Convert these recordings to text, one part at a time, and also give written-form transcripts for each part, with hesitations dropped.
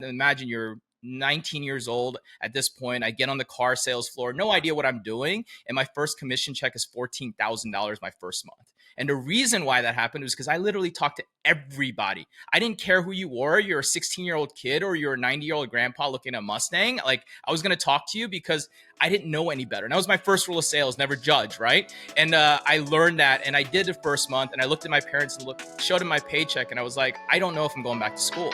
Imagine you're 19 years old at this point. I get on the car sales floor, no idea what I'm doing. And my first commission check is $14,000 my first month. And the reason why that happened was because I literally talked to everybody. I didn't care who you were. You're a 16-year-old kid or you're a 90-year-old grandpa looking at a Mustang. Like, I was going to talk to you because I didn't know any better. And that was my first rule of sales, never judge, right? And I learned that, and I did the first month, and I looked at my parents and showed them my paycheck, and I was like, I don't know if I'm going back to school.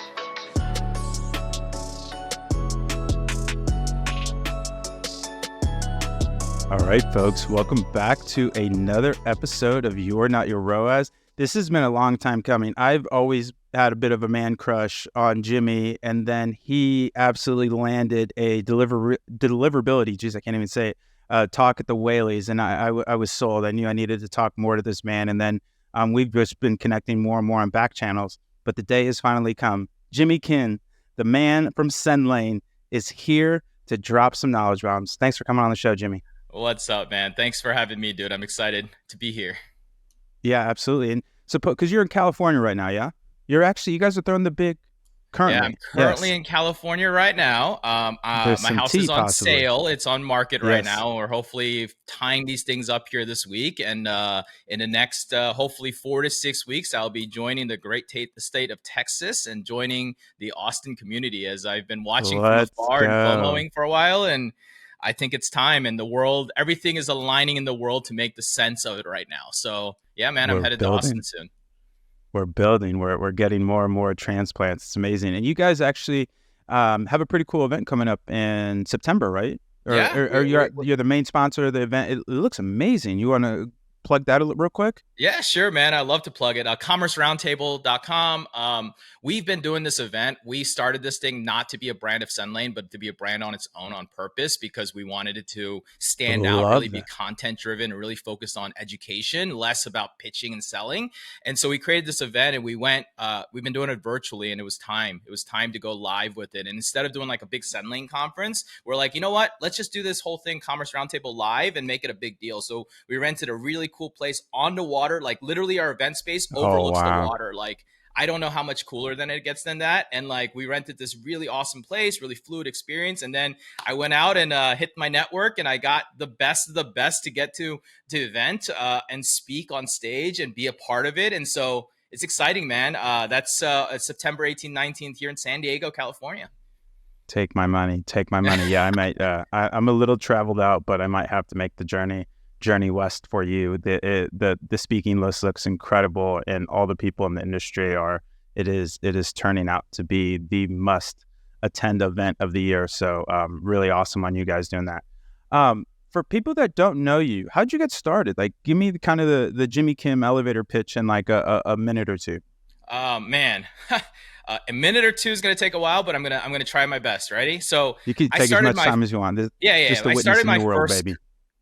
All right, folks, welcome back to another episode of You're Not Your ROAS. This has been a long time coming. I've always had a bit of a man crush on Jimmy, and then he absolutely landed a deliverability, geez, I can't even say it, talk at the Whaleys, and I was sold. I knew I needed to talk more to this man, and then we've just been connecting more and more on back channels, but the day has finally come. Jimmy Kim, the man from Send Lane, is here to drop some knowledge bombs. Thanks for coming on the show, Jimmy. What's up, man? Thanks for having me, dude. I'm excited to be here. Yeah, absolutely. And so, because you're in California right now, yeah? You guys are throwing the big currently. Yeah, I'm currently in California right now. My house is on sale. It's on market right now. We're hopefully tying these things up here this week. And in the next, hopefully 4 to 6 weeks, I'll be joining the state of Texas and joining the Austin community, as I've been watching from afar and FOMOing for a while. And I think it's time, and the world, everything is aligning in the world to make the sense of it right now. So yeah, man, I'm headed to Austin soon. We're building, we're getting more and more transplants. It's amazing. And you guys actually have a pretty cool event coming up in September, right? Or you're the main sponsor of the event. It looks amazing. You want to plug that real quick? Yeah, sure, man. I love to plug it. CommerceRoundtable.com. We've been doing this event. We started this thing not to be a brand of SendLane, but to be a brand on its own on purpose, because we wanted it to stand out, really be content driven, and really focused on education, less about pitching and selling. And so we created this event, and we've been doing it virtually, and it was time. It was time to go live with it. And instead of doing like a big SendLane conference, we're like, you know what? Let's just do this whole thing, Commerce Roundtable, live and make it a big deal. So we rented a really cool place on the water, like literally our event space overlooks the water. Like, I don't know how much cooler than it gets than that. And like, we rented this really awesome place, really fluid experience. And then I went out and hit my network, and I got the best of the best to get to event and speak on stage and be a part of it. And so it's exciting, man. That's September 18th, 19th here in San Diego, California. Take my money. Yeah, I might. I'm a little traveled out, but I might have to make the journey west for you. The speaking list looks incredible, and all the people in the industry it is turning out to be the must attend event of the year. So really awesome on you guys doing that. For people that don't know you, how'd you get started? Like, give me kind of the Jimmy Kim elevator pitch in like a minute or two. Man. A minute or two is going to take a while, but I'm gonna try my best. Ready? So you can take as much time as you want. Just I started my first, baby.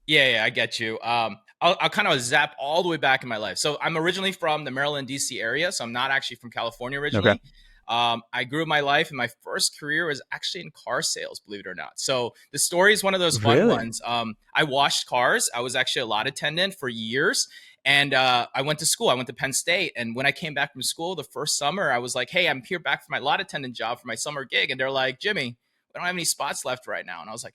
Yeah, I get you. I'll kind of zap all the way back in my life. So I'm originally from the Maryland, D.C. area, so I'm not actually from California originally. Okay. I grew my life, and my first career was actually in car sales, believe it or not. So the story is one of those fun ones. I washed cars. I was actually a lot attendant for years. And I went to school. I went to Penn State. And when I came back from school the first summer, I was like, hey, I'm here back for my lot attendant job for my summer gig. And they're like, Jimmy, we don't have any spots left right now. And I was like,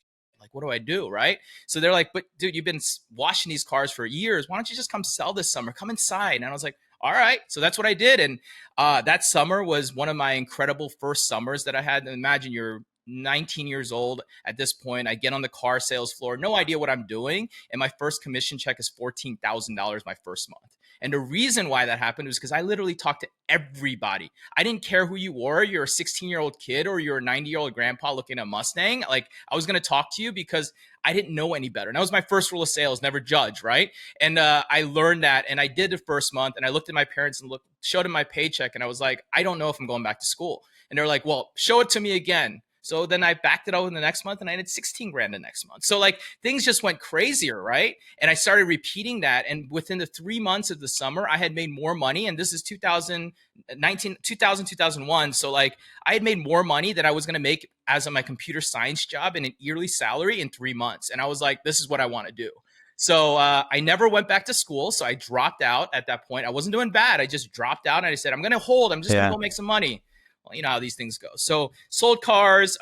what do I do? Right. So they're like, but dude, you've been washing these cars for years. Why don't you just come sell this summer? Come inside. And I was like, all right. So that's what I did. And that summer was one of my incredible first summers that I had. And imagine you're 19 years old at this point. I get on the car sales floor, no idea what I'm doing. And my first commission check is $14,000 my first month. And the reason why that happened was because I literally talked to everybody. I didn't care who you were. You're a 16-year-old kid or you're a 90-year-old grandpa looking at a Mustang. Like, I was going to talk to you because I didn't know any better. And that was my first rule of sales, never judge, right? And I learned that, and I did the first month, and I looked at my parents and showed them my paycheck, and I was like, I don't know if I'm going back to school. And they're like, well, show it to me again. So then I backed it out in the next month, and I did 16 grand the next month. So like, things just went crazier, right? And I started repeating that. And within the 3 months of the summer, I had made more money. And this is 2001. So like, I had made more money than I was going to make as on my computer science job in an yearly salary in 3 months. And I was like, this is what I want to do. So I never went back to school. So I dropped out at that point. I wasn't doing bad. I just dropped out, and I said, I'm going to hold. I'm just going to go make some money. Well, you know how these things go. So sold cars,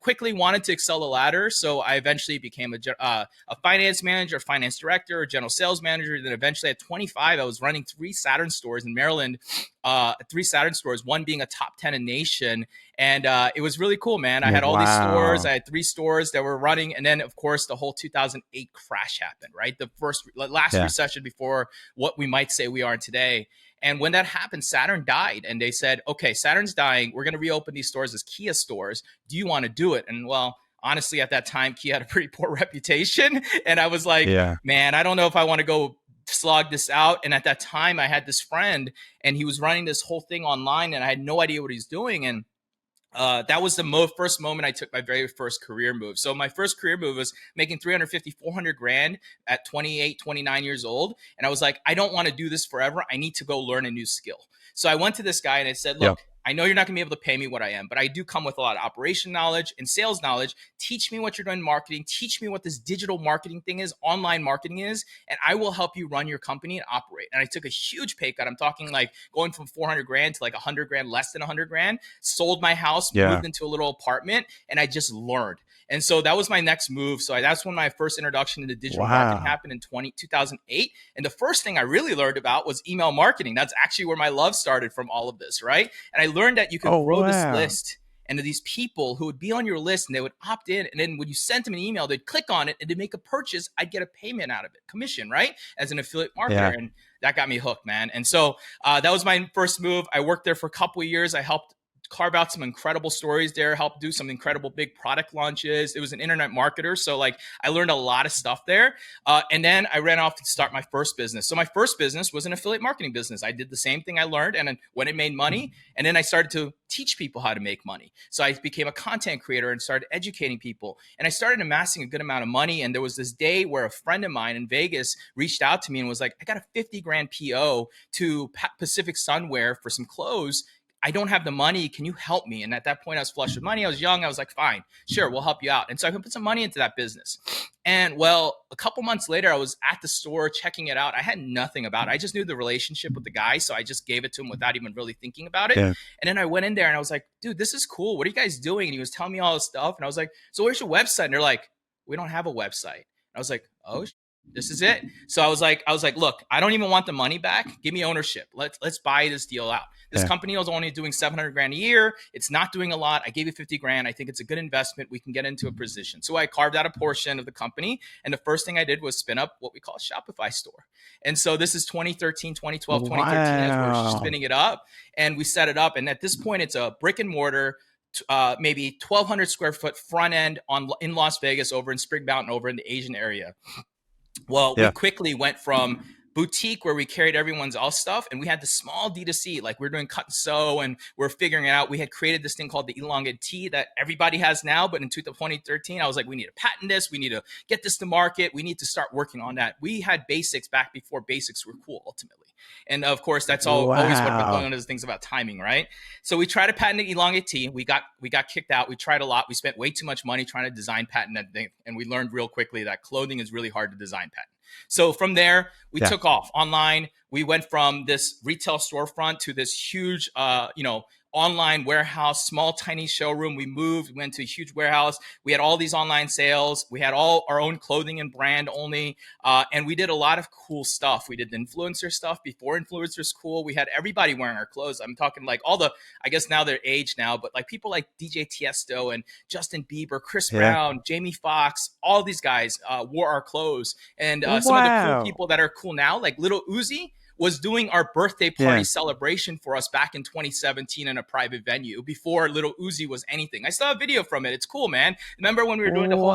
quickly wanted to excel the ladder. So I eventually became a finance manager, finance director, general sales manager. Then eventually at 25, I was running 3 Saturn stores in Maryland, 3 Saturn stores, one being a top 10 in nation. And it was really cool, man. I had all these stores. I had 3 stores that were running. And then, of course, the whole 2008 crash happened, right? The last recession before what we might say we are today. And when that happened, Saturn died. And they said, okay, Saturn's dying. We're going to reopen these stores as Kia stores. Do you want to do it? And well, honestly, at that time, Kia had a pretty poor reputation. And I was like, man, I don't know if I want to go slog this out. And at that time, I had this friend and he was running this whole thing online and I had no idea what he's doing. And that was the first moment I took my very first career move. So my first career move was making 350, 400 grand at 28, 29 years old. And I was like, I don't want to do this forever. I need to go learn a new skill. So I went to this guy and I said, look, I know you're not going to be able to pay me what I am, but I do come with a lot of operation knowledge and sales knowledge. Teach me what you're doing in marketing. Teach me what this digital marketing thing is, online marketing is, and I will help you run your company and operate. And I took a huge pay cut. I'm talking like going from 400 grand to like 100 grand, less than 100 grand, sold my house, moved into a little apartment, and I just learned. And so that was my next move. So that's when my first introduction into digital marketing happened in 2008. And the first thing I really learned about was email marketing. That's actually where my love started from all of this, right? And I learned that you could grow this list and these people who would be on your list and they would opt in. And then when you sent them an email, they'd click on it and to make a purchase, I'd get a payment out of it, commission, right? As an affiliate marketer. And that got me hooked, man. And so that was my first move. I worked there for a couple of years. I helped carve out some incredible stories there, helped do some incredible big product launches. It was an internet marketer. So like I learned a lot of stuff there. And then I ran off to start my first business. So my first business was an affiliate marketing business. I did the same thing I learned and then when it made money. And then I started to teach people how to make money. So I became a content creator and started educating people. And I started amassing a good amount of money. And there was this day where a friend of mine in Vegas reached out to me and was like, I got a 50 grand PO to Pacific Sunwear for some clothes. I don't have the money. Can you help me? And at that point, I was flush with money. I was young. I was like, fine, sure, we'll help you out. And so I could put some money into that business. And well, a couple months later, I was at the store checking it out. I had nothing about it. I just knew the relationship with the guy. So I just gave it to him without even really thinking about it. And then I went in there and I was like, dude, this is cool. What are you guys doing? And he was telling me all this stuff. And I was like, so where's your website? And they're like, we don't have a website. And I was like, oh, this is it. So I was like, look, I don't even want the money back. Give me ownership. Let's buy this deal out. This company was only doing 700 grand a year. It's not doing a lot. I gave you 50 grand. I think it's a good investment. We can get into a position. So I carved out a portion of the company. And the first thing I did was spin up what we call a Shopify store. And so this is 2013, 2012, 2013 as we're spinning it up. And we set it up. And at this point, it's a brick and mortar, maybe 1,200 square foot front end in Las Vegas, over in Spring Mountain, over in the Asian area. Well, we quickly went from boutique where we carried everyone's all stuff and we had the small D2C, like we're doing cut and sew and we're figuring it out. We had created this thing called the elongated T that everybody has now, but in 2013, I was like, we need to patent this. We need to get this to market. We need to start working on that. We had basics back before basics were cool, ultimately. And of cose, that's always what going on is things about timing, right? So we tried to patent the elongated T. We got kicked out. We tried a lot. We spent way too much money trying to design patent that thing. And we learned real quickly that clothing is really hard to design patent. So from there, we took off online. We went from this retail storefront to this huge, online warehouse, small, tiny showroom. We moved, we went to a huge warehouse. We had all these online sales. We had all our own clothing and brand only. And we did a lot of cool stuff. We did the influencer stuff before influencers cool. We had everybody wearing our clothes. I'm talking like all the, I guess now they're aged now, but like people like DJ Tiesto and Justin Bieber, Chris Brown, Jamie Foxx, all these guys wore our clothes. And some of the cool people that are cool now, like Little Uzi, was doing our birthday party celebration for us back in 2017 in a private venue before Little Uzi was anything. I still have video from it. It's cool, man. Remember when we were doing the whole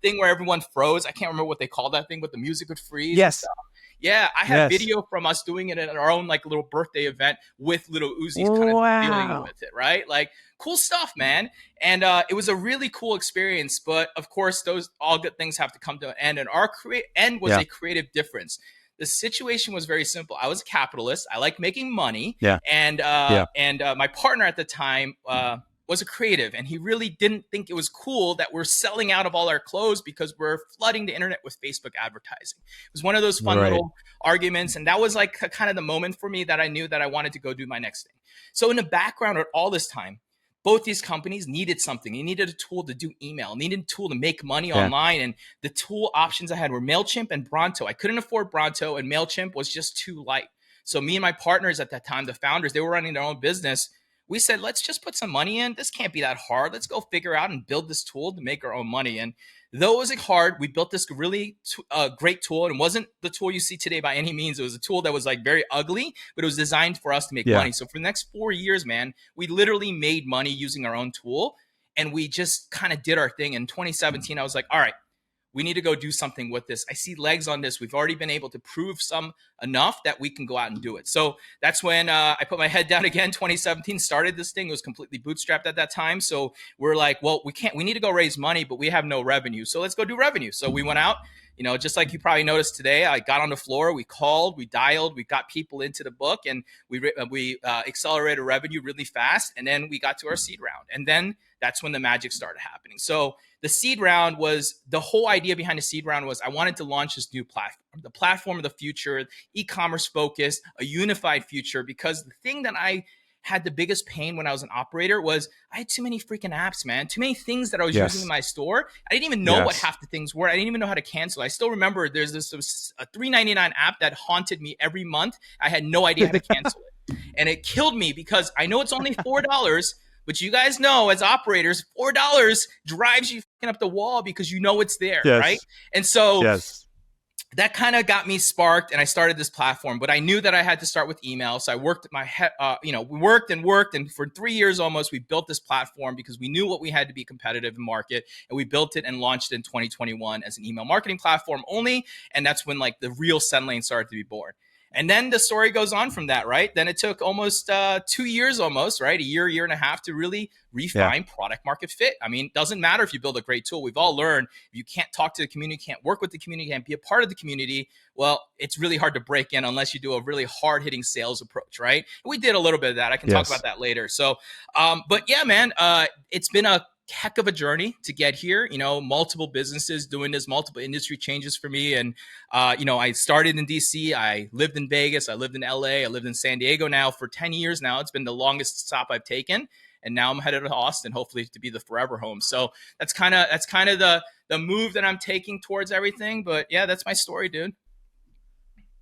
thing where everyone froze? I can't remember what they called that thing, but the music would freeze. Yes. Yeah, I have video from us doing it at our own like little birthday event with Little Uzi's kind of feeling with it, right? Like cool stuff, man. And it was a really cool experience. But of course, those all good things have to come to an end. And our end was a creative difference. The situation was very simple. I was a capitalist. I like making money. And my partner at the time, was a creative, and he really didn't think it was cool that we're selling out of all our clothes because we're flooding the internet with Facebook advertising. It was one of those fun little arguments, and that was like kind of the moment for me that I knew that I wanted to go do my next thing. So in the background of all this time, both these companies needed something. They needed a tool to do email, needed a tool to make money online. And the tool options I had were MailChimp and Bronto. I couldn't afford Bronto, and MailChimp was just too light. So me and my partners at that time, the founders, they were running their own business. We said, let's just put some money in. This can't be that hard. Let's go figure out and build this tool to make our own money. And though it was hard, we built this really great tool. And it wasn't the tool you see today by any means. It was a tool that was like very ugly, but it was designed for us to make money. So for the next 4 years, man, we literally made money using our own tool. And we just kind of did our thing. In 2017, I was like, all right, we need to go do something with this. I see legs on this. We've already been able to prove some enough that we can go out and do it. So that's when I put my head down again. 2017 started this thing. It was completely bootstrapped at that time. So we're like, well, we need to go raise money, but we have no revenue. So let's go do revenue. So we went out, just like you probably noticed today, I got on the floor, we called, we dialed, we got people into the book, and we accelerated revenue really fast. And then we got to our seed round. And then that's when the magic started happening. So the seed round was, the whole idea behind the seed round was I wanted to launch this new platform, the platform of the future, e-commerce focused, a unified future, because the thing that I had the biggest pain when I was an operator was I had too many freaking apps, man, too many things that I was using in my store. I didn't even know what half the things were. I didn't even know how to cancel. I still remember there's this a $3.99 app that haunted me every month. I had no idea how to cancel it. And it killed me because I know it's only $4, but you guys know as operators, $4 drives you fucking up the wall because you know it's there, right? And so that kind of got me sparked, and I started this platform. But I knew that I had to start with email, so I worked my head. We worked, and for 3 years almost, we built this platform because we knew what we had to be competitive in market, and we built it and launched it in 2021 as an email marketing platform only. And that's when like the real SendLane started to be born. And then the story goes on from that, right? Then it took almost 2 years almost, right? A year and a half to really refine product market fit. I mean, it doesn't matter if you build a great tool. We've all learned if you can't talk to the community, can't work with the community, can't be a part of the community, well, it's really hard to break in unless you do a really hard-hitting sales approach, right? And we did a little bit of that. I can talk about that later. So, but yeah, man, it's been a heck of a journey to get here, multiple businesses doing this, multiple industry changes for me. And, I started in DC, I lived in Vegas, I lived in LA, I lived in San Diego now for 10 years now. It's been the longest stop I've taken. And now I'm headed to Austin, hopefully to be the forever home. So that's kind of the move that I'm taking towards everything. But yeah, that's my story, dude.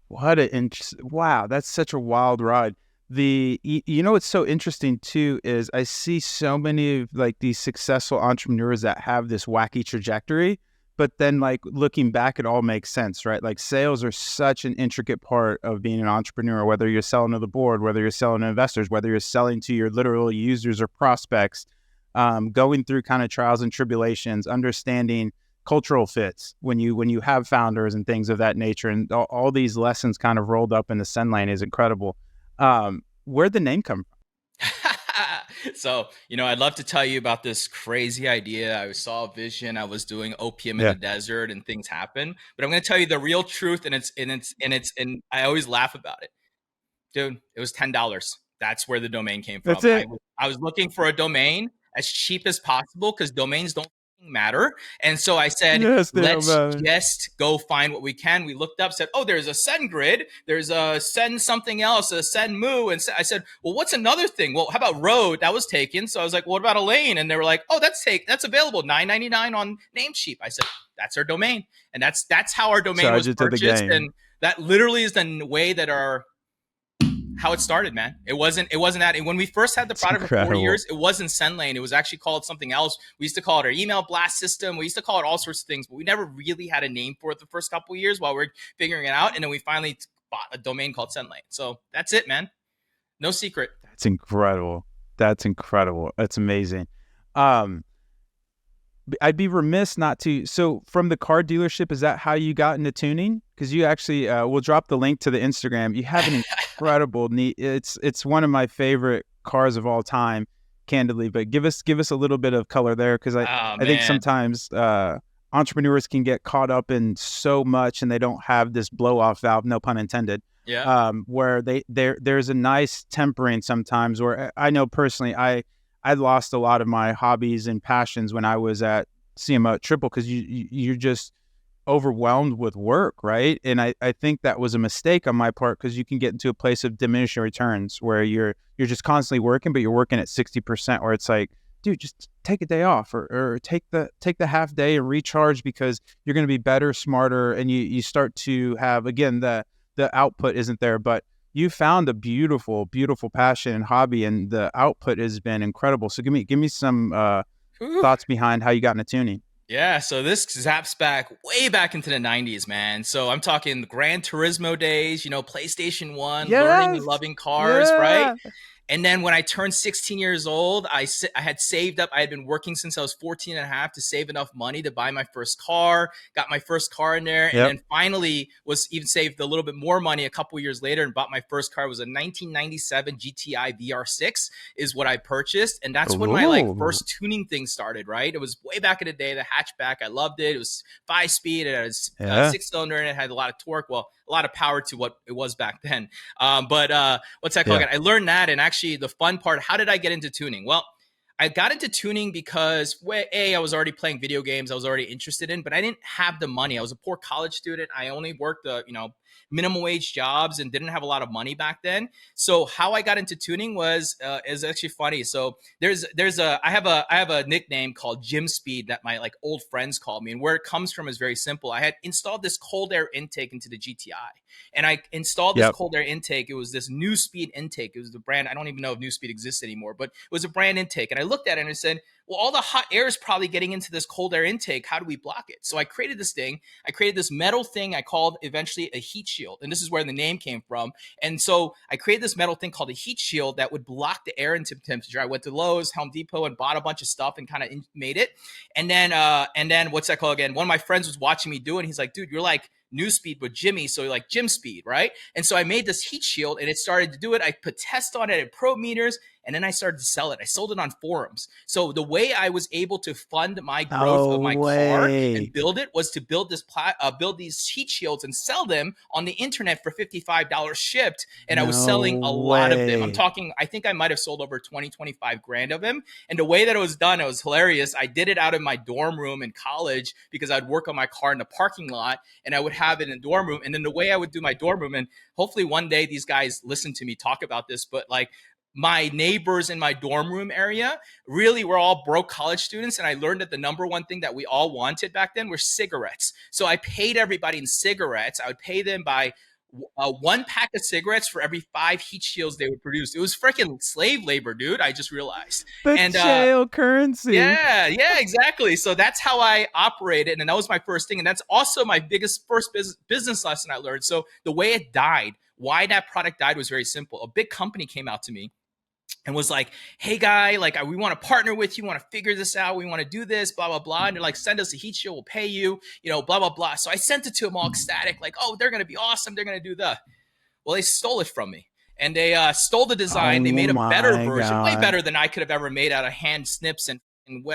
Wow. That's such a wild ride. What's so interesting too is I see so many of like these successful entrepreneurs that have this wacky trajectory, but then like looking back, it all makes sense, right? Like sales are such an intricate part of being an entrepreneur, whether you're selling to the board, whether you're selling to investors, whether you're selling to your literal users or prospects, going through kind of trials and tribulations, understanding cultural fits when you have founders and things of that nature. And all these lessons kind of rolled up in the SendLane is incredible. Where'd the name come from? So, I'd love to tell you about this crazy idea. I saw a vision. I was doing opium in the desert and things happen, but I'm going to tell you the real truth. And I always laugh about it, dude. It was $10. That's where the domain came from. That's it. I was looking for a domain as cheap as possible because domains don't matter. And so I said, let's just go find what we can. We looked up, said, oh, there's a SendGrid, there's a Send something else, a SendMoo. And I said, well, what's another thing? Well, how about Road? That was taken. So I was like, what about Elaine? And they were like, oh, that's available, $9.99 on Namecheap. I said, that's our domain. And that's how our domain was purchased. And that literally is the way that how it started, man. It wasn't that. And when we first had the product for 4 years, it wasn't SendLane. It was actually called something else. We used to call it our email blast system. We used to call it all sorts of things, but we never really had a name for it the first couple of years while we're figuring it out. And then we finally bought a domain called SendLane. So that's it, man. No secret. That's incredible. That's amazing. I'd be remiss not to. So from the car dealership, is that how you got into tuning? Because you actually, we'll drop the link to the Instagram. You have an incredible it's one of my favorite cars of all time, candidly. But give us a little bit of color there, because I think sometimes entrepreneurs can get caught up in so much and they don't have this blow off valve, no pun intended. Yeah. Where there's a nice tempering sometimes. Where I know personally, I I lost a lot of my hobbies and passions when I was at CMO Triple, because you're just overwhelmed with work, right? And I think that was a mistake on my part, because you can get into a place of diminishing returns where you're just constantly working, but you're working at 60%, where it's like, dude, just take a day off, or take the half day and recharge, because you're going to be better, smarter, and you start to have, again, the output isn't there, but you found a beautiful passion and hobby, and the output has been incredible. So give me some thoughts behind how you got into tuning. Yeah, so this zaps back way back into the 90s, man. So I'm talking Gran Turismo days, PlayStation 1, learning and loving cars, right? And then when I turned 16 years old, I had saved up. I had been working since I was 14 and a half to save enough money to buy my first car, got my first car in there, and then finally was even saved a little bit more money a couple years later and bought my first car. It was a 1997 GTI VR6 is what I purchased. And that's when my first tuning thing started, right? It was way back in the day, the hatchback. I loved it. It was 5-speed. It had a 6-cylinder and it had a lot of torque. Well, a lot of power to what it was back then. But what's that called? I learned that. And actually the fun part, how did I get into tuning? Well, I got into tuning because I was already playing video games. I was already interested in, but I didn't have the money. I was a poor college student. I only worked minimum wage jobs and didn't have a lot of money back then. So how I got into tuning was is actually funny. So I have a nickname called Gym Speed that my old friends call me, and where it comes from is very simple. I had installed this cold air intake into the GTI, and I installed this cold air intake. It was this New Speed intake. It was the brand. I don't even know if New Speed exists anymore, but it was a brand intake. And I looked at it and I said, well, all the hot air is probably getting into this cold air intake. How do we block it? So I created this thing. I created this metal thing I called eventually a heat shield. And this is where the name came from. And so I created this metal thing called a heat shield that would block the air into temperature. I went to Lowe's, Home Depot, and bought a bunch of stuff and kind of made it. And then what's that called again? One of my friends was watching me do it. And he's like, dude, you're like New Speed with Jimmy, so like Gym Speed, right? And so I made this heat shield and it started to do it. I put tests on it at probe meters, and then I started to sell it. I sold it on forums. So the way I was able to fund my growth of my car and build it was to build these heat shields and sell them on the internet for $55 shipped. And I was selling a lot of them. I'm talking, I think I might have sold over 25 grand of them. And the way that it was done, it was hilarious. I did it out of my dorm room in college because I'd work on my car in the parking lot and I would have it in the dorm room. And then the way I would do my dorm room, and hopefully one day these guys listen to me talk about this, but my neighbors in my dorm room area really were all broke college students. And I learned that the number one thing that we all wanted back then were cigarettes. So I paid everybody in cigarettes. I would pay them by one pack of cigarettes for every 5 heat shields they would produce. It was freaking slave labor, dude. I just realized. And jail currency. Yeah, exactly. So that's how I operated. And that was my first thing. And that's also my first business lesson I learned. So the way it died, why that product died was very simple. A big company came out to me and was like, hey guy, we want to partner with you, want to figure this out, we want to do this, blah, blah, blah. And they're like, send us a heat shield, we'll pay you, blah, blah, blah. So I sent it to them all ecstatic, oh, they're going to be awesome. They're going to do well, they stole it from me. And they stole the design. They made a better version, way better than I could have ever made out of hand snips and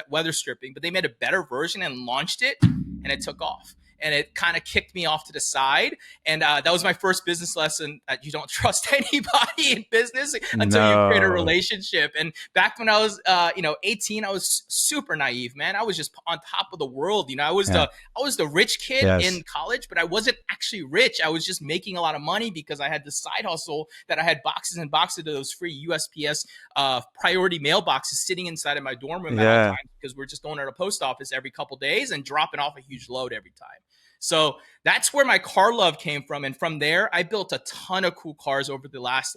weather stripping. But they made a better version and launched it, and it took off. And it kind of kicked me off to the side. And that was my first business lesson, that you don't trust anybody in business until you create a relationship. And back when I was, 18, I was super naive, man. I was just on top of the world. I was the rich kid in college, but I wasn't actually rich. I was just making a lot of money because I had this side hustle that I had boxes and boxes of those free USPS priority mailboxes sitting inside of my dorm room at all times, because we're just going to the post office every couple days and dropping off a huge load every time. So that's where my car love came from. And from there, I built a ton of cool cars over the last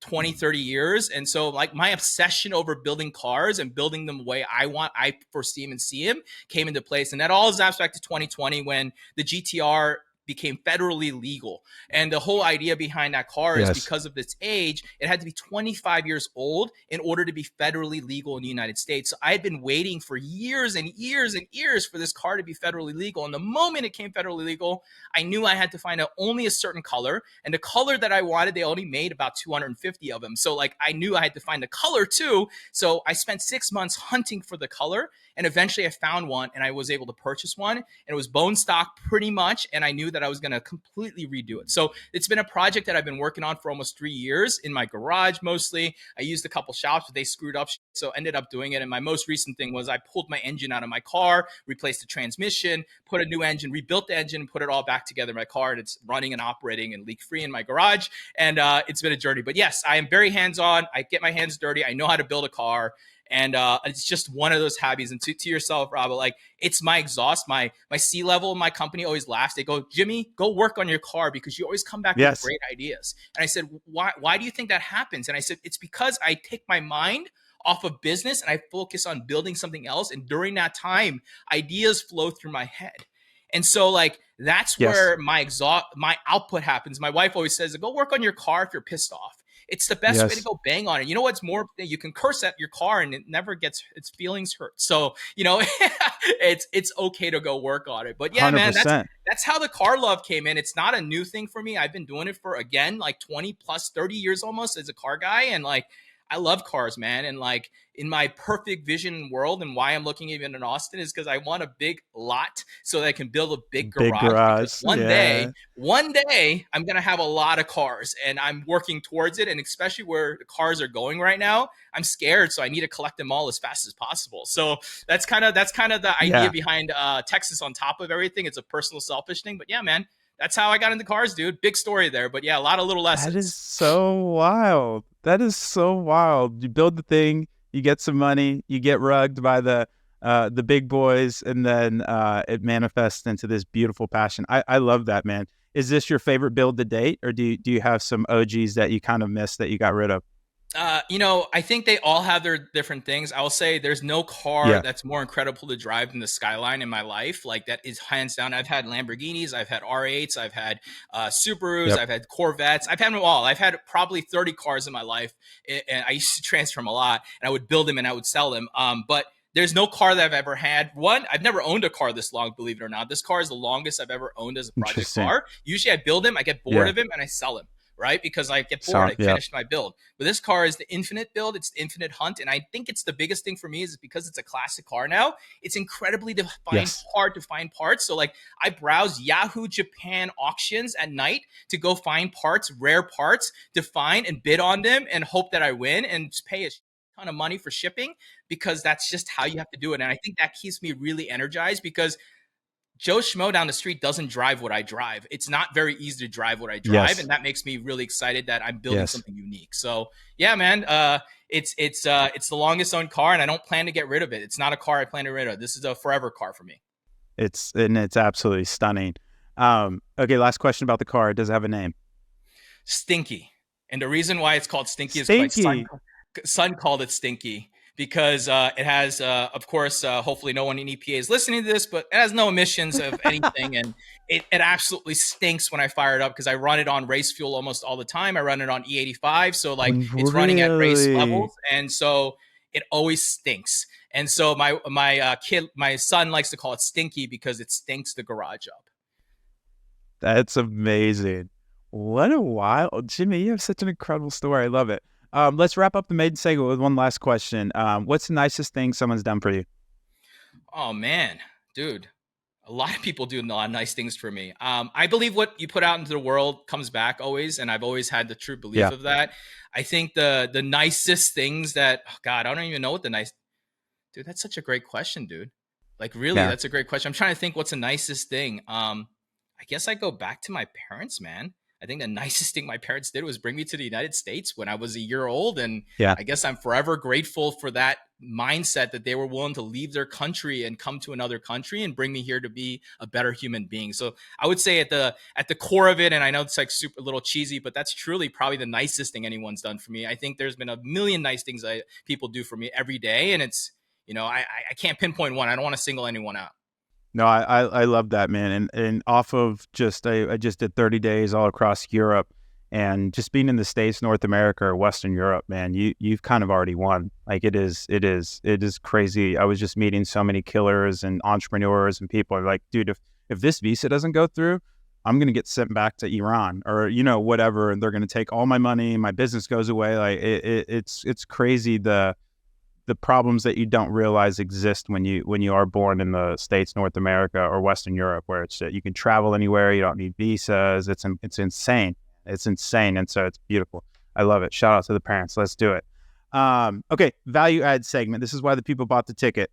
20, 30 years. And so my obsession over building cars and building them the way I foresee them and see them came into place. And that all zaps back to 2020 when the GTR became federally legal. And the whole idea behind that car is because of its age, it had to be 25 years old in order to be federally legal in the United States. So I had been waiting for years and years and years for this car to be federally legal. And the moment it came federally legal, I knew I had to find only a certain color. And the color that I wanted, they only made about 250 of them. So I knew I had to find the color too. So I spent 6 months hunting for the color. And eventually I found one and I was able to purchase one. And it was bone stock pretty much. And I knew that that I was going to completely redo it. So it's been a project that I've been working on for almost 3 years in my garage mostly. I used a couple shops, but they screwed up, so ended up doing it. And my most recent thing was I pulled my engine out of my car, replaced the transmission, put a new engine, rebuilt the engine, put it all back together in my car, and it's running and operating and leak-free in my garage. And it's been a journey. But yes, I am very hands-on. I get my hands dirty. I know how to build a car. And it's just one of those hobbies. And to yourself, Rob, like, it's my exhaust. My C-level in my company always laughs. They go, Jimmy, go work on your car because you always come back with great ideas. And I said, why do you think that happens? And I said, it's because I take my mind off of business and I focus on building something else. And during that time, ideas flow through my head. And so, like, that's where my output happens. My wife always says, go work on your car if you're pissed off. It's the best way to go bang on it. You know what's more? You can curse at your car and it never gets its feelings hurt. So, you know, it's okay to go work on it. But yeah, 100%. Man, that's how the car love came in. It's not a new thing for me. I've been doing it for, again, like 20 plus 30 years almost as a car guy. And like, I love cars, man. And like, in my perfect vision world, and why I'm looking even in Austin is because I want a big lot so that I can build a big garage. One day I'm going to have a lot of cars, and I'm working towards it. And especially where the cars are going right now, I'm scared. So I need to collect them all as fast as possible. So that's kind of the idea behind Texas on top of everything. It's a personal selfish thing, but yeah, man. That's how I got into cars, dude. Big story there. But yeah, a lot of little lessons. That is so wild. You build the thing, you get some money, you get rugged by the big boys, and then it manifests into this beautiful passion. I love that, man. Is this your favorite build to date, or do you have some OGs that you kind of missed that you got rid of? You know, I think they all have their different things. I will say there's no car that's more incredible to drive than the Skyline in my life. Like, that is hands down. I've had Lamborghinis, I've had R8s, I've had Subarus, I've had Corvettes. I've had them all. I've had probably 30 cars in my life, and I used to transfer them a lot, and I would build them and I would sell them. But there's no car that I've ever had. I've never owned a car this long, believe it or not. This car is the longest I've ever owned as a project car. Usually I build them, I get bored of him, and I sell him. Right? Because I get bored, I finished my build. But this car is the infinite build. It's the infinite hunt. And I think it's the biggest thing for me is because it's a classic car now. It's incredibly hard to find parts. So like, I browse Yahoo Japan auctions at night to go find parts, rare parts, to find and bid on them and hope that I win and pay a ton of money for shipping, because that's just how you have to do it. And I think that keeps me really energized, because Joe Schmo down the street doesn't drive what I drive. It's not very easy to drive what I drive, and that makes me really excited that I'm building something unique. So yeah, man, it's the longest owned car, and I don't plan to get rid of it. It's not a car I plan to get rid of. This is a forever car for me. It's absolutely stunning. Okay, last question about the car. Does it have a name? Stinky, and the reason why it's called Stinky is because my son called it Stinky. Because it has, of course, hopefully no one in EPA is listening to this, but it has no emissions of anything. And it absolutely stinks when I fire it up, because I run it on race fuel almost all the time. I run it on E85. So like, it's running at race levels. And so it always stinks. And so my son likes to call it Stinky because it stinks the garage up. That's amazing. What a wild, Jimmy, you have such an incredible story. I love it. Let's wrap up the maiden segment with one last question. What's the nicest thing someone's done for you? Oh, man, dude. A lot of people do a lot of nice things for me. I believe what you put out into the world comes back always. And I've always had the true belief of that. I think the nicest things that, oh God, I don't even know what dude, that's such a great question, dude. Like, really, that's a great question. I'm trying to think what's the nicest thing. I guess I go back to my parents, man. I think the nicest thing my parents did was bring me to the United States when I was a year old. And I guess I'm forever grateful for that mindset, that they were willing to leave their country and come to another country and bring me here to be a better human being. So I would say at the core of it, and I know it's like super a little cheesy, but that's truly probably the nicest thing anyone's done for me. I think there's been a million nice things people do for me every day. And it's, you know, I can't pinpoint one. I don't want to single anyone out. No, I love that, man. And off of I just did 30 days all across Europe, and just being in the States, North America, or Western Europe, man, you've kind of already won. Like, it is crazy. I was just meeting so many killers and entrepreneurs, and people are like, dude, if this visa doesn't go through, I'm going to get sent back to Iran, or, you know, whatever. And they're going to take all my money. My business goes away. Like, it's crazy. the problems that you don't realize exist when you are born in the States, North America, or Western Europe, where it's you can travel anywhere, you don't need visas. It's insane. It's insane, and so it's beautiful. I love it. Shout out to the parents. Let's do it. Okay, value add segment. This is why the people bought the ticket.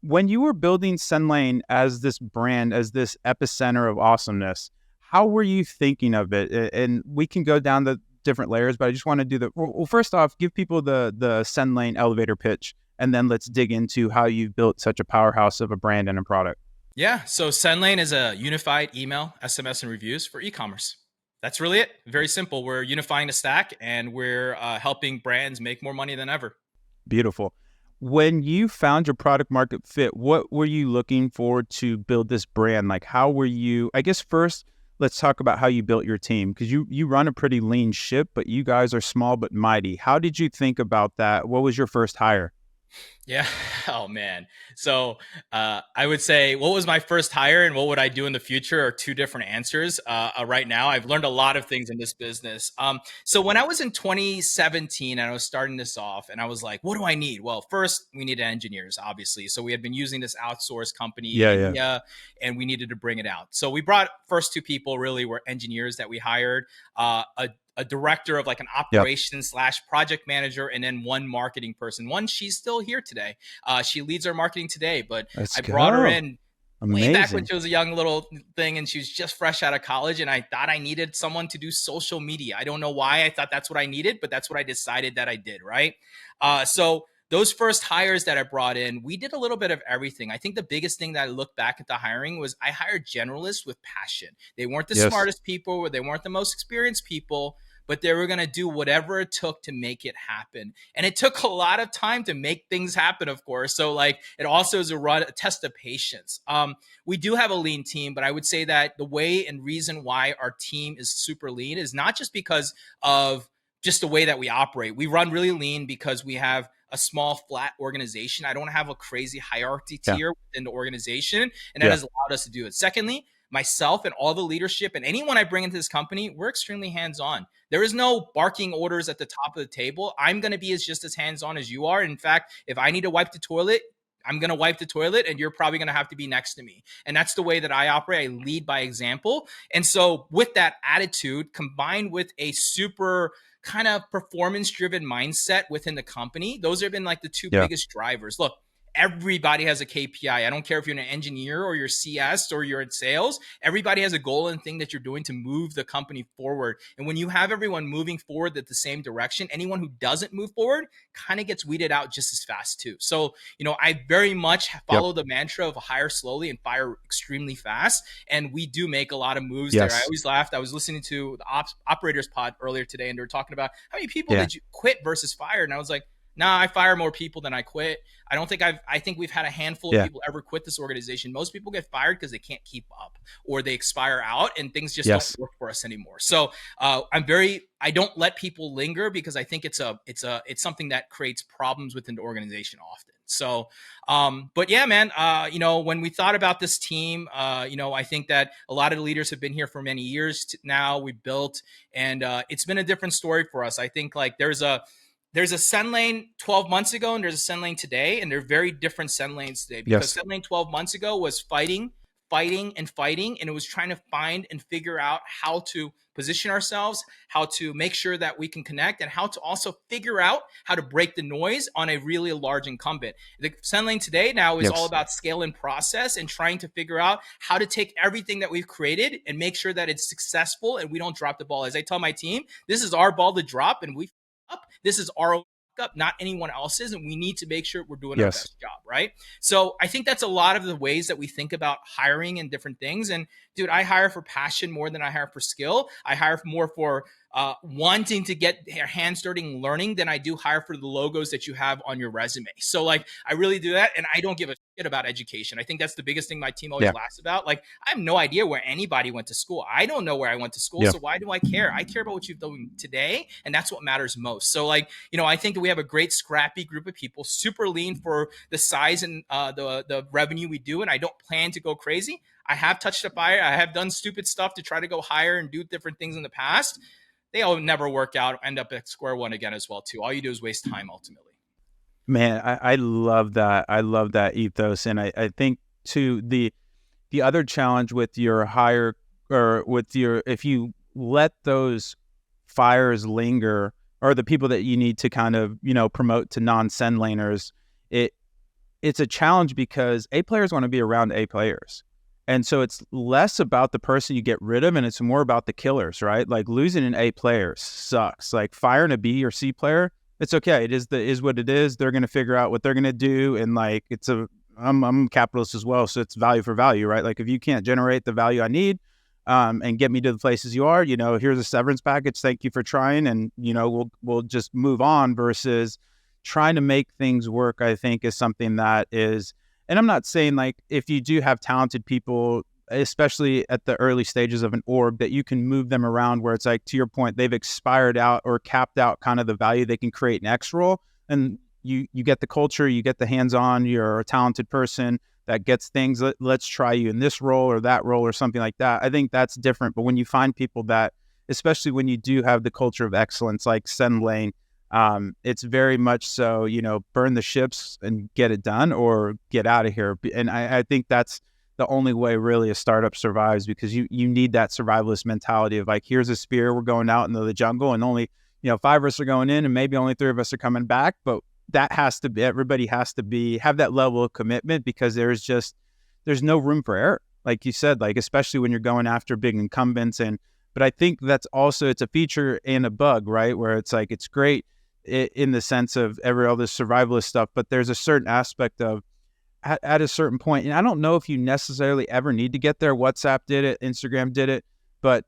When you were building SendLane as this brand, as this epicenter of awesomeness, how were you thinking of it? And we can go down the different layers, but I just want to do well, first off, give people the SendLane elevator pitch, and then let's dig into how you've built such a powerhouse of a brand and a product. Yeah. So SendLane is a unified email, SMS, and reviews for e-commerce. That's really it. Very simple. We're unifying the stack, and we're helping brands make more money than ever. Beautiful. When you found your product market fit, what were you looking for to build this brand? Like, how were you, I guess first, let's talk about how you built your team, because you run a pretty lean ship, but you guys are small but mighty. How did you think about that? What was your first hire? Yeah. Oh, man. So I would say, what was my first hire and what would I do in the future are two different answers. Right now, I've learned a lot of things in this business. So when I was in 2017 and I was starting this off, and I was like, what do I need? Well, first, we needed engineers, obviously. So we had been using this outsourced company in India, and we needed to bring it out. So we brought first two people really were engineers that we hired, a director of like an operations / project manager, and then one marketing person. One, she's still here today. She leads our marketing today, but I brought her in way back when she was a young little thing, and she was just fresh out of college. And I thought I needed someone to do social media. I don't know why I thought that's what I needed, but that's what I decided that I did. Right. So those first hires that I brought in, we did a little bit of everything. I think the biggest thing that I look back at the hiring was I hired generalists with passion. They weren't the smartest people, or they weren't the most experienced people, but they were going to do whatever it took to make it happen. And it took a lot of time to make things happen, of course. So like it also is a test of patience. We do have a lean team, but I would say that the way and reason why our team is super lean is not just because of just the way that we operate. We run really lean because we have a small, flat organization. I don't have a crazy hierarchy tier within the organization, and that has allowed us to do it. Secondly, myself and all the leadership and anyone I bring into this company, we're extremely hands-on. There is no barking orders at the top of the table. I'm going to be just as hands-on as you are. In fact, if I need to wipe the toilet, I'm going to wipe the toilet, and you're probably going to have to be next to me. And that's the way that I operate. I lead by example. And so with that attitude combined with a super kind of performance-driven mindset within the company, those have been like the two biggest drivers. Look, everybody has a KPI. I don't care if you're an engineer or you're CS or you're in sales. Everybody has a goal and thing that you're doing to move the company forward. And when you have everyone moving forward at the same direction, anyone who doesn't move forward kind of gets weeded out just as fast too. So, I very much follow the mantra of hire slowly and fire extremely fast. And we do make a lot of moves there. I always laughed. I was listening to the operators pod earlier today, and they were talking about how many people did you quit versus fire? And I was like, nah, I fire more people than I quit. I think we've had a handful of people ever quit this organization. Most people get fired because they can't keep up or they expire out and things just don't work for us anymore. So I don't let people linger because I think it's something that creates problems within the organization often. So, but yeah, man, when we thought about this team, I think that a lot of the leaders have been here for many years now. We built, and it's been a different story for us. I think like there's a SendLane 12 months ago and there's a SendLane today, and they're very different SendLanes today because SendLane 12 months ago was fighting, and it was trying to find and figure out how to position ourselves, how to make sure that we can connect, and how to also figure out how to break the noise on a really large incumbent. The SendLane today now is all about scale and process and trying to figure out how to take everything that we've created and make sure that it's successful and we don't drop the ball. As I tell my team, this is our ball to drop, and we up. This is our up, not anyone else's, and we need to make sure we're doing our best job, right? So I think that's a lot of the ways that we think about hiring and different things. And dude, I hire for passion more than I hire for skill. I hire more for wanting to get their hands dirty and learning than I do hire for the logos that you have on your resume. So like, I really do that, and I don't give a shit about education. I think that's the biggest thing my team always laughs about. Like, I have no idea where anybody went to school. I don't know where I went to school, so why do I care? I care about what you've done today, and that's what matters most. So like, I think that we have a great scrappy group of people, super lean for the size and the revenue we do, and I don't plan to go crazy. I have touched the fire. I have done stupid stuff to try to go higher and do different things in the past. They all never work out, end up at square one again as well too. All you do is waste time ultimately. Man, I love that. I love that ethos. And I think too, the other challenge with your higher, or with your, if you let those fires linger, or the people that you need to kind of, promote to non-send laners, it's a challenge because A players want to be around A players. And so it's less about the person you get rid of, and it's more about the killers, right? Like losing an A player sucks. Like firing a B or C player, it's okay. It is what it is. They're going to figure out what they're going to do. And like, I'm a capitalist as well. So it's value for value, right? Like if you can't generate the value I need, and get me to the places you are, here's a severance package. Thank you for trying. And, we'll just move on, versus trying to make things work, I think is something that is, and I'm not saying like if you do have talented people, especially at the early stages of an org, that you can move them around where it's like, to your point, they've expired out or capped out kind of the value they can create next role. And you get the culture, you get the hands-on, you're a talented person that gets things. Let's try you in this role or that role or something like that. I think that's different. But when you find people that, especially when you do have the culture of excellence, like Send Lane, it's very much so, burn the ships and get it done, or get out of here. And I think that's the only way really a startup survives, because you need that survivalist mentality of like, here's a spear, we're going out into the jungle, and only, 5 of us are going in, and maybe only 3 of us are coming back. But that has to be, everybody has to have that level of commitment, because there's no room for error. Like you said, like, especially when you're going after big incumbents. But I think that's also, it's a feature and a bug, right? Where it's like, it's great in the sense of all this survivalist stuff, but there's a certain aspect of at a certain point, and I don't know if you necessarily ever need to get there. WhatsApp did it, Instagram did it, but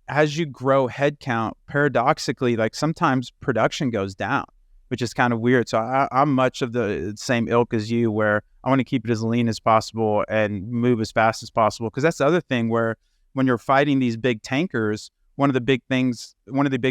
as you grow headcount, paradoxically, like sometimes production goes down, which is kind of weird. So I'm much of the same ilk as you, where I want to keep it as lean as possible and move as fast as possible, because that's the other thing, where when you're fighting these big tankers, one of the big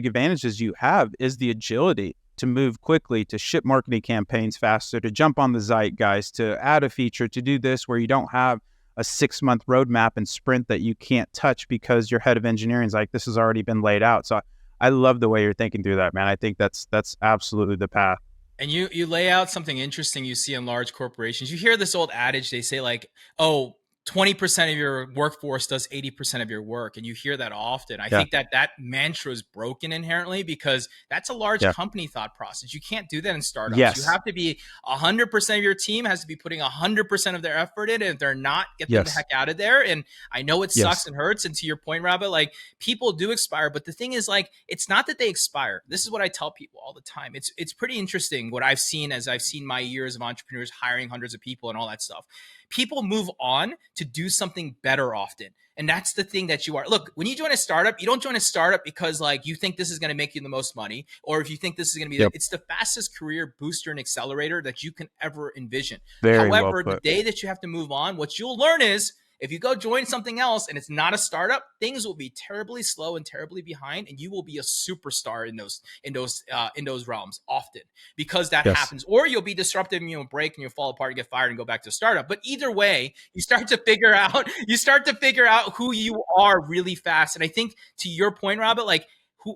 advantages you have is the agility to move quickly, to ship marketing campaigns faster, to jump on the zeitgeist, to add a feature, to do this, where you don't have a 6-month roadmap and sprint that you can't touch because your head of engineering is like, this has already been laid out. So I love the way you're thinking through that, man. I think that's absolutely the path. And you lay out something interesting you see in large corporations. You hear this old adage, they say like, oh, 20% of your workforce does 80% of your work. And you hear that often. I think that mantra is broken inherently, because that's a large company thought process. You can't do that in startups. Yes. You have to be 100% of your team has to be putting 100% of their effort in. And if they're not, get them the heck out of there. And I know it sucks and hurts. And to your point, Robert, like people do expire. But the thing is, like, it's not that they expire. This is what I tell people all the time. It's pretty interesting what I've seen as I've seen my years of entrepreneurs hiring hundreds of people and all that stuff. People move on to do something better often. And that's the thing that you are. Look, when you join a startup, you don't join a startup because like you think this is going to make you the most money, or if you think this is going to be, it's the fastest career booster and accelerator that you can ever envision. However, the day that you have to move on, what you'll learn is, if you go join something else and it's not a startup, things will be terribly slow and terribly behind, and you will be a superstar in those realms often, because that happens. Or you'll be disruptive and you'll break and you'll fall apart and get fired and go back to a startup. But either way, you start to figure out who you are really fast. And I think to your point, Robert, like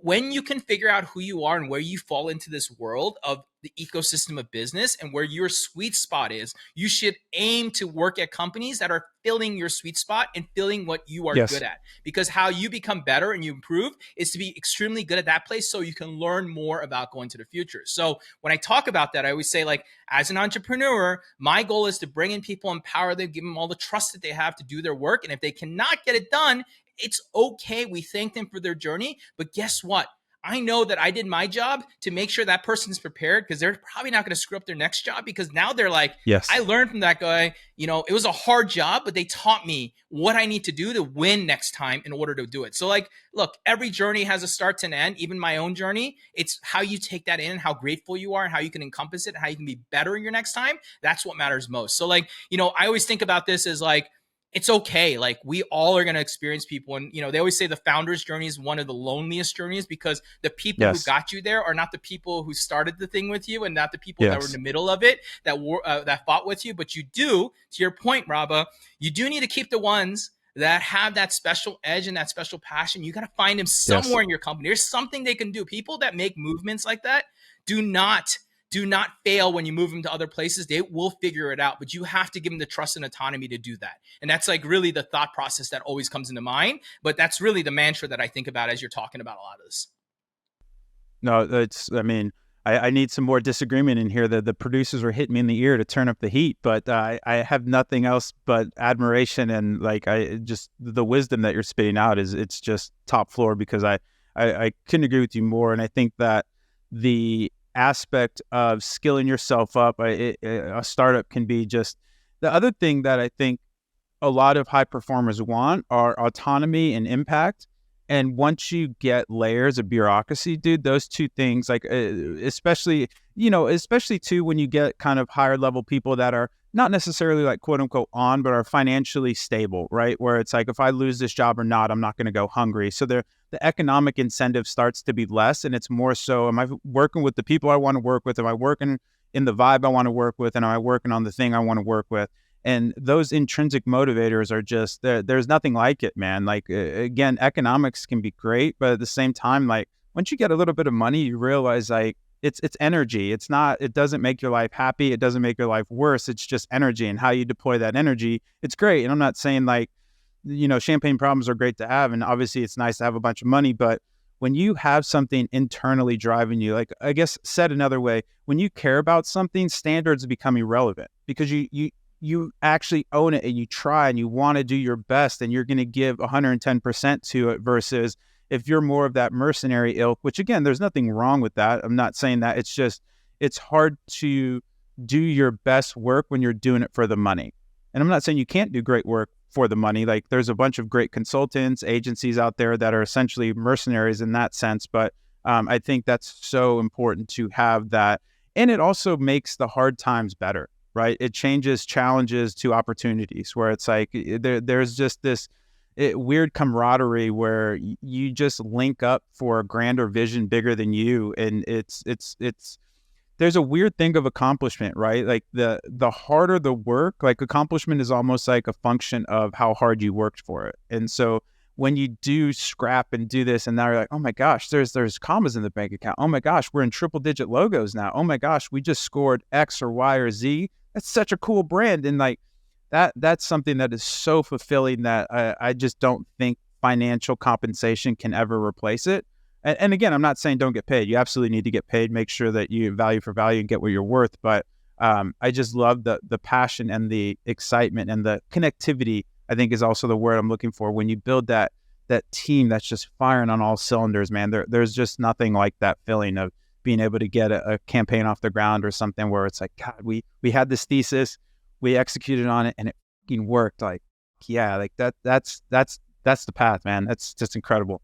when you can figure out who you are and where you fall into this world of the ecosystem of business and where your sweet spot is, you should aim to work at companies that are filling your sweet spot and filling what you are good at. Because how you become better and you improve is to be extremely good at that place, so you can learn more about going to the future. So when I talk about that, I always say, like, as an entrepreneur, my goal is to bring in people, empower them, give them all the trust that they have to do their work. And if they cannot get it done, it's okay. We thank them for their journey. But guess what? I know that I did my job to make sure that person's prepared, because they're probably not going to screw up their next job, because now they're like, I learned from that guy. You know, it was a hard job, but they taught me what I need to do to win next time in order to do it. So like, look, every journey has a start to an end, even my own journey. It's how you take that in, how grateful you are, and how you can encompass it, and how you can be better in your next time. That's what matters most. So like, you know, I always think about this as like, it's okay. Like we all are going to experience people. And, you know, they always say the founder's journey is one of the loneliest journeys, because the people who got you there are not the people who started the thing with you, and not the people that were in the middle of it, that fought with you. But you do, to your point, Rabba, you do need to keep the ones that have that special edge and that special passion. You got to find them somewhere in your company. There's something they can do. People that make movements like that do not do not fail when you move them to other places. They will figure it out, but you have to give them the trust and autonomy to do that. And that's like really the thought process that always comes into mind. But that's really the mantra that I think about as you're talking about a lot of this. No, I need some more disagreement in here. The producers are hitting me in the ear to turn up the heat, but I have nothing else but admiration and like just the wisdom that you're spitting out it's just top floor, because I couldn't agree with you more. And I think that the aspect of skilling yourself up, a startup can be just the other thing that I think a lot of high performers want are autonomy and impact. And once you get layers of bureaucracy, dude, those two things, like especially too, when you get kind of higher level people that are not necessarily like quote unquote on, but are financially stable, right? Where it's like, if I lose this job or not, I'm not going to go hungry. So the economic incentive starts to be less. And it's more so, am I working with the people I want to work with? Am I working in the vibe I want to work with? And am I working on the thing I want to work with? And those intrinsic motivators are just there's nothing like it, man. Like, again, economics can be great, but at the same time, like, once you get a little bit of money, you realize like it's energy. It doesn't make your life happy. It doesn't make your life worse. It's just energy, and how you deploy that energy. It's great. And I'm not saying like, champagne problems are great to have. And obviously it's nice to have a bunch of money, but when you have something internally driving you, like, I guess said another way, when you care about something, standards become irrelevant, because you actually own it and you try and you want to do your best and you're going to give 110% to it, versus if you're more of that mercenary ilk, which again, there's nothing wrong with that. I'm not saying that. It's just, it's hard to do your best work when you're doing it for the money. And I'm not saying you can't do great work for the money. Like, there's a bunch of great consultants, agencies out there that are essentially mercenaries in that sense. But I think that's so important to have that. And it also makes the hard times better. Right? It changes challenges to opportunities, where it's like there's just this weird camaraderie where you just link up for a grander vision bigger than you. And it's there's a weird thing of accomplishment, right? Like the harder the work, like accomplishment is almost like a function of how hard you worked for it. And so when you do scrap and do this, and now you're like, oh my gosh, there's commas in the bank account. Oh my gosh, we're in triple digit logos now. Oh my gosh, we just scored X or Y or Z. That's such a cool brand. And like that's something that is so fulfilling that I just don't think financial compensation can ever replace it. And again, I'm not saying don't get paid. You absolutely need to get paid. Make sure that you value for value and get what you're worth. But I just love the passion and the excitement and the connectivity, I think, is also the word I'm looking for. When you build that team that's just firing on all cylinders, man, there's just nothing like that feeling of being able to get a campaign off the ground or something where it's like, God, we had this thesis, we executed on it, and it fucking worked. Like, yeah, like that's the path, man. That's just incredible.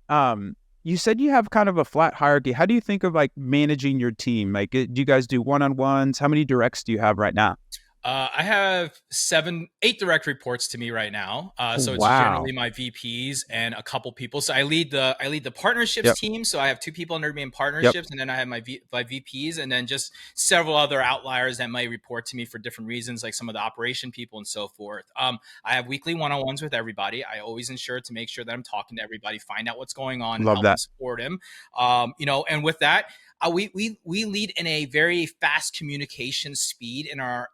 You said you have kind of a flat hierarchy. How do you think of like managing your team? Like, do you guys do one-on-ones? How many directs do you have right now? I have 8 direct reports to me right now. So it's generally my VPs and a couple people. So I lead the partnerships team. So I have 2 people under me in partnerships, and then I have my VPs, and then just several other outliers that might report to me for different reasons, like some of the operation people and so forth. I have weekly one-on-ones with everybody. I always ensure to make sure that I'm talking to everybody, find out what's going on, and help them support him. And with that, we lead in a very fast communication speed in our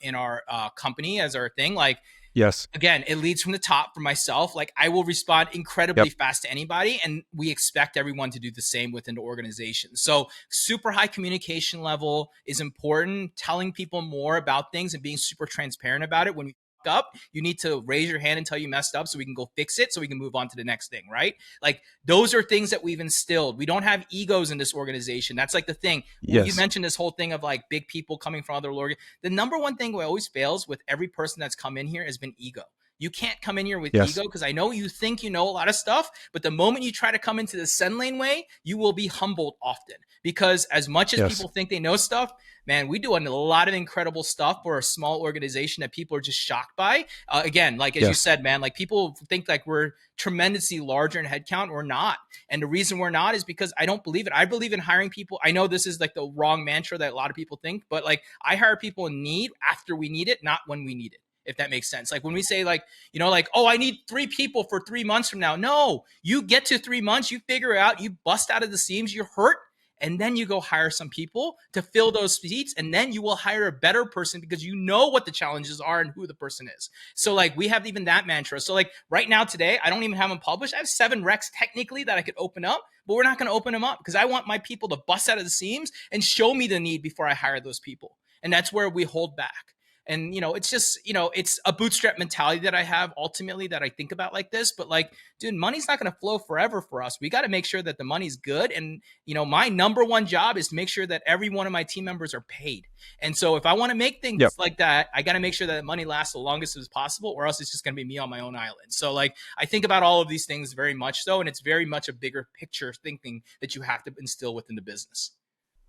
company as our thing. Like, yes, again, it leads from the top. For myself, like, I will respond incredibly fast to anybody, and we expect everyone to do the same within the organization. So super high communication level is important. Telling people more about things and being super transparent about it. When you up, you need to raise your hand until you messed up so we can go fix it, so we can move on to the next thing, right? Like, those are things that we've instilled. We don't have egos in this organization. That's like the thing. You mentioned this whole thing of like big people coming from other org. The number one thing that always fails with every person that's come in here has been ego. You can't come in here with ego, because I know you think you know a lot of stuff, but the moment you try to come into the Send Lane way, you will be humbled often. Because as much as people think they know stuff, man, we do a lot of incredible stuff for a small organization that people are just shocked by. Again, like as you said, man, like people think like we're tremendously larger in headcount. We're not. And the reason we're not is because I don't believe it. I believe in hiring people. I know this is like the wrong mantra that a lot of people think, but like I hire people in need after we need it, not when we need it. If that makes sense. Like when we say like, like, oh, I need 3 people for 3 months from now. No, you get to 3 months, you figure it out, you bust out of the seams, you're hurt, and then you go hire some people to fill those seats, and then you will hire a better person because you know what the challenges are and who the person is. So like we have even that mantra. So like right now today, I don't even have them published. I have 7 recs technically that I could open up, but we're not going to open them up because I want my people to bust out of the seams and show me the need before I hire those people. And that's where we hold back. And, it's just, it's a bootstrap mentality that I have ultimately that I think about like this. But like, dude, money's not going to flow forever for us. We got to make sure that the money's good. And, my number one job is to make sure that every one of my team members are paid. And so if I want to make things like that, I got to make sure that money lasts the longest as possible, or else it's just going to be me on my own island. So like, I think about all of these things very much so. And it's very much a bigger picture thinking that you have to instill within the business.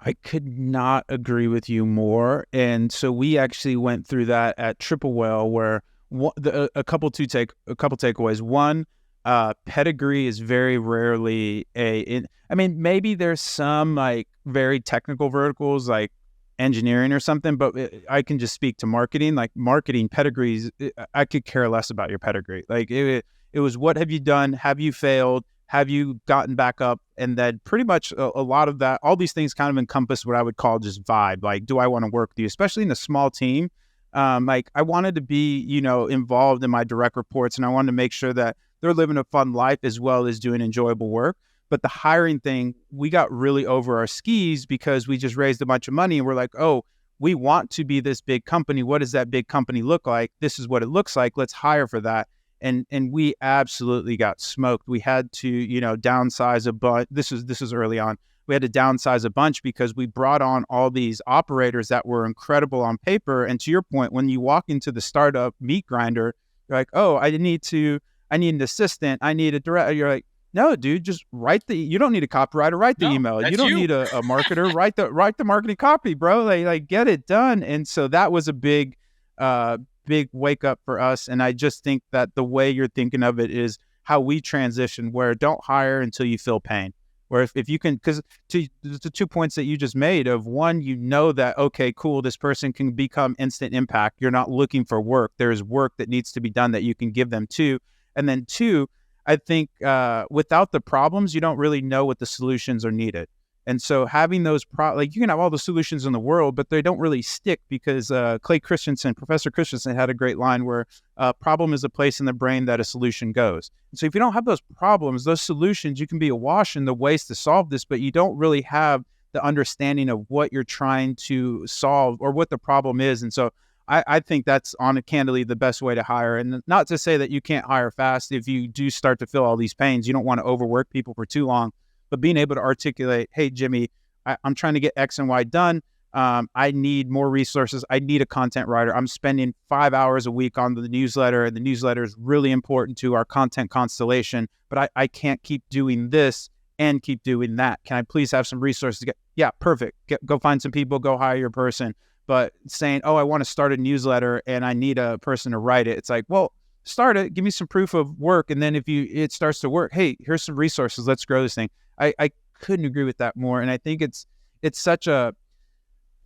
I could not agree with you more. And so we actually went through that at Triple Whale, where a couple takeaways. One, pedigree is very rarely maybe there's some like very technical verticals like engineering or something, but I can just speak to marketing. Like marketing pedigrees, I could care less about your pedigree. Like it was, what have you done? Have you failed? Have you gotten back up? And then pretty much a lot of that, all these things kind of encompass what I would call just vibe. Like, do I want to work with you? Especially in a small team. Like I wanted to be, involved in my direct reports, and I wanted to make sure that they're living a fun life as well as doing enjoyable work. But the hiring thing, we got really over our skis because we just raised a bunch of money and we're like, oh, we want to be this big company. What does that big company look like? This is what it looks like. Let's hire for that. And we absolutely got smoked. We had to, downsize a bunch. This is early on. We had to downsize a bunch because we brought on all these operators that were incredible on paper. And to your point, when you walk into the startup meat grinder, you're like, oh, I need an assistant. I need a director. You're like, no, dude, just you don't need a copywriter, write the email. You don't need a marketer, write the marketing copy, bro. Like get it done. And so that was a big wake up for us. And I just think that the way you're thinking of it is how we transition, where don't hire until you feel pain. Where if you can, because to the 2 points that you just made of one, that, okay, cool, this person can become instant impact. You're not looking for work. There's work that needs to be done that you can give them too. And then 2, I think without the problems, you don't really know what the solutions are needed. And so having those, you can have all the solutions in the world, but they don't really stick because Professor Christensen had a great line where problem is a place in the brain that a solution goes. And so if you don't have those problems, those solutions, you can be awash in the ways to solve this, but you don't really have the understanding of what you're trying to solve or what the problem is. And so I think that's candidly the best way to hire. And not to say that you can't hire fast. If you do start to feel all these pains, you don't want to overwork people for too long. But being able to articulate, hey, Jimmy, I'm trying to get X and Y done. I need more resources. I need a content writer. I'm spending 5 hours a week on the newsletter, and the newsletter is really important to our content constellation, but I can't keep doing this and keep doing that. Can I please have some resources? Yeah, perfect. Go find some people, go hire your person. But saying, oh, I want to start a newsletter and I need a person to write it. It's like, well, start it. Give me some proof of work. And then if it starts to work, hey, here's some resources. Let's grow this thing. I couldn't agree with that more. And I think it's such a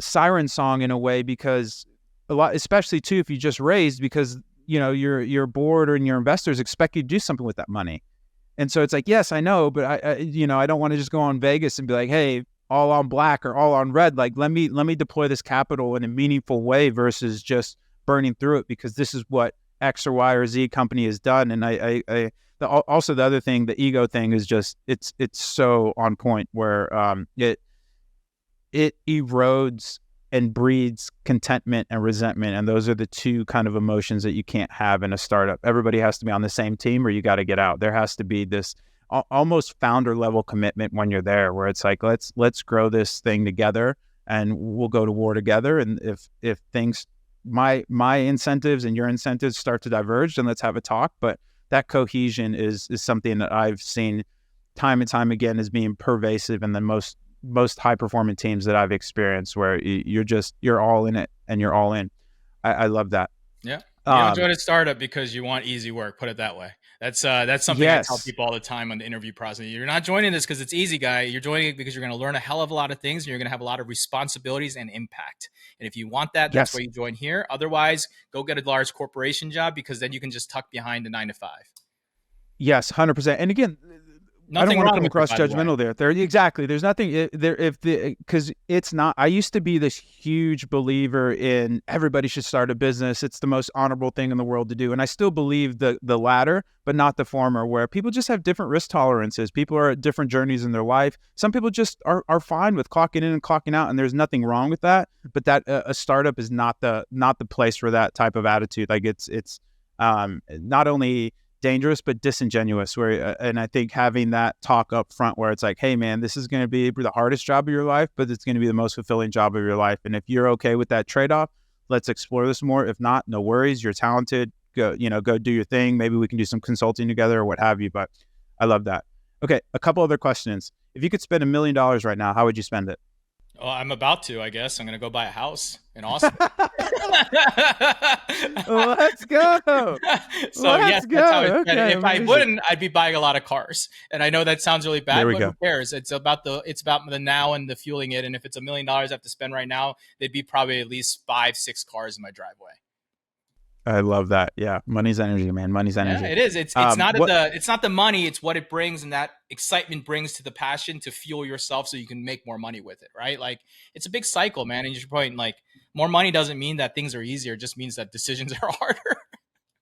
siren song in a way, because a lot, especially too, if you just raised, because, your board or your investors expect you to do something with that money. And so it's like, yes, I know, but I don't want to just go on Vegas and be like, hey, all on black or all on red. Like, let me deploy this capital in a meaningful way versus just burning through it because this is what X or Y or Z company has done. And also the other thing, the ego thing is just, it's so on point where it erodes and breeds contentment and resentment. And those are the 2 kind of emotions that you can't have in a startup. Everybody has to be on the same team or you got to get out. There has to be this almost founder level commitment when you're there, where it's like, let's grow this thing together and we'll go to war together. And if things, my incentives and your incentives start to diverge, then let's have a talk. But that cohesion is something that I've seen time and time again as being pervasive in the most high performing teams that I've experienced, where you're all in it and you're all in. I love that. Yeah. You don't join a startup because you want easy work. Put it that way. That's something I tell people all the time on the interview process. You're not joining this because it's easy, guy. You're joining it because you're going to learn a hell of a lot of things and you're going to have a lot of responsibilities and impact. And if you want that, that's why you join here. Otherwise, go get a large corporation job, because then you can just tuck behind the 9 to 5. Yes, 100%. And again, I don't Nothing want to wrong come with it, across by the way. judgmental there. Exactly. There's nothing there because it's not. I used to be this huge believer in everybody should start a business. It's the most honorable thing in the world to do, and I still believe the latter, but not the former. Where people just have different risk tolerances. People are at different journeys in their life. Some people just are fine with clocking in and clocking out, and there's nothing wrong with that. But that a startup is not the place for that type of attitude. Like it's not only dangerous but disingenuous, where and I think having that talk up front where it's like, hey man, this is going to be the hardest job of your life, but it's going to be the most fulfilling job of your life, and if you're okay with that trade-off, let's explore this more. If not, no worries, you're talented, go do your thing. Maybe we can do some consulting together or what have you. But I love that. Okay, a couple other questions. If you could spend $1 million right now, how would you spend it? Oh, I'm about to, I guess. I'm going to go buy a house in Austin. Let's go. So yes, Let's that's how I go. spend it. Okay, If I amazing. wouldn't, I'd be buying a lot of cars. And I know that sounds really bad, There we but go. who cares? It's about the now and the fueling it. And if it's $1 million I have to spend right now, they'd be probably at least 5-6 cars in my driveway. I love that. Yeah, money's energy, man. Money's energy. Yeah, it is. It's not the money. It's what it brings, and that excitement brings to the passion to fuel yourself, so you can make more money with it. Right? Like it's a big cycle, man. And your point, like more money doesn't mean that things are easier. It just means that decisions are harder.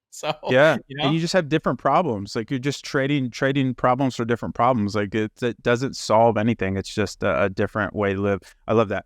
So yeah, and you just have different problems. Like you're just trading problems for different problems. Like it doesn't solve anything. It's just a different way to live. I love that.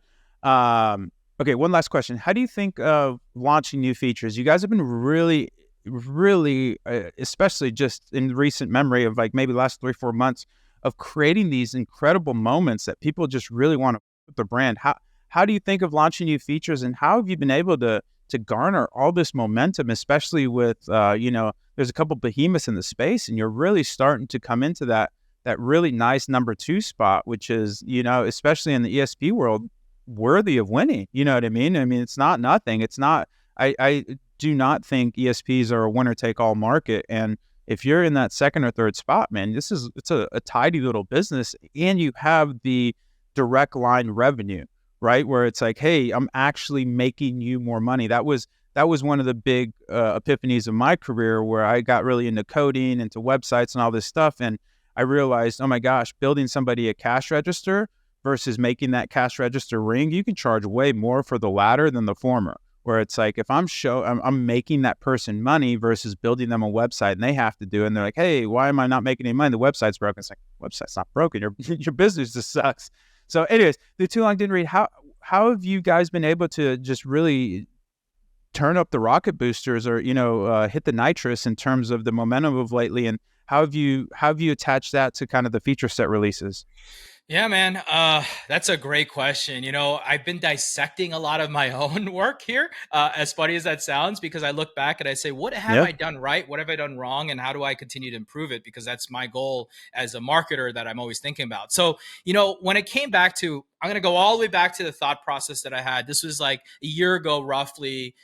Okay, one last question. How do you think of launching new features? You guys have been really, really, especially just in recent memory of like maybe the last 3-4 months of creating these incredible moments that people just really want to put the brand. How do you think of launching new features, and how have you been able to garner all this momentum, especially with, there's a couple behemoths in the space, and you're really starting to come into that really nice number 2 spot, which is, especially in the ESP world, worthy of winning. You know what I mean? I mean, it's not nothing. It's not, I do not think ESPs are a winner take all market. And if you're in that second or third spot, man, it's a tidy little business, and you have the direct line revenue, right? Where it's like, hey, I'm actually making you more money. That was one of the big epiphanies of my career, where I got really into coding, into websites and all this stuff. And I realized, oh my gosh, building somebody a cash register versus making that cash register ring, you can charge way more for the latter than the former. Where it's like, if I'm making that person money versus building them a website and they have to do it, and they're like, hey, why am I not making any money? The website's broken. It's like, website's not broken. Your business just sucks. So anyways, the too long didn't read. How have you guys been able to just really turn up the rocket boosters, or hit the nitrous in terms of the momentum of lately, and how have you attached that to kind of the feature set releases? Yeah, man. That's a great question. I've been dissecting a lot of my own work here, as funny as that sounds, because I look back and I say, what have I done right? What have I done wrong? And how do I continue to improve it? Because that's my goal as a marketer that I'm always thinking about. So, when it came back to, I'm going to go all the way back to the thought process that I had. This was like a year ago, roughly.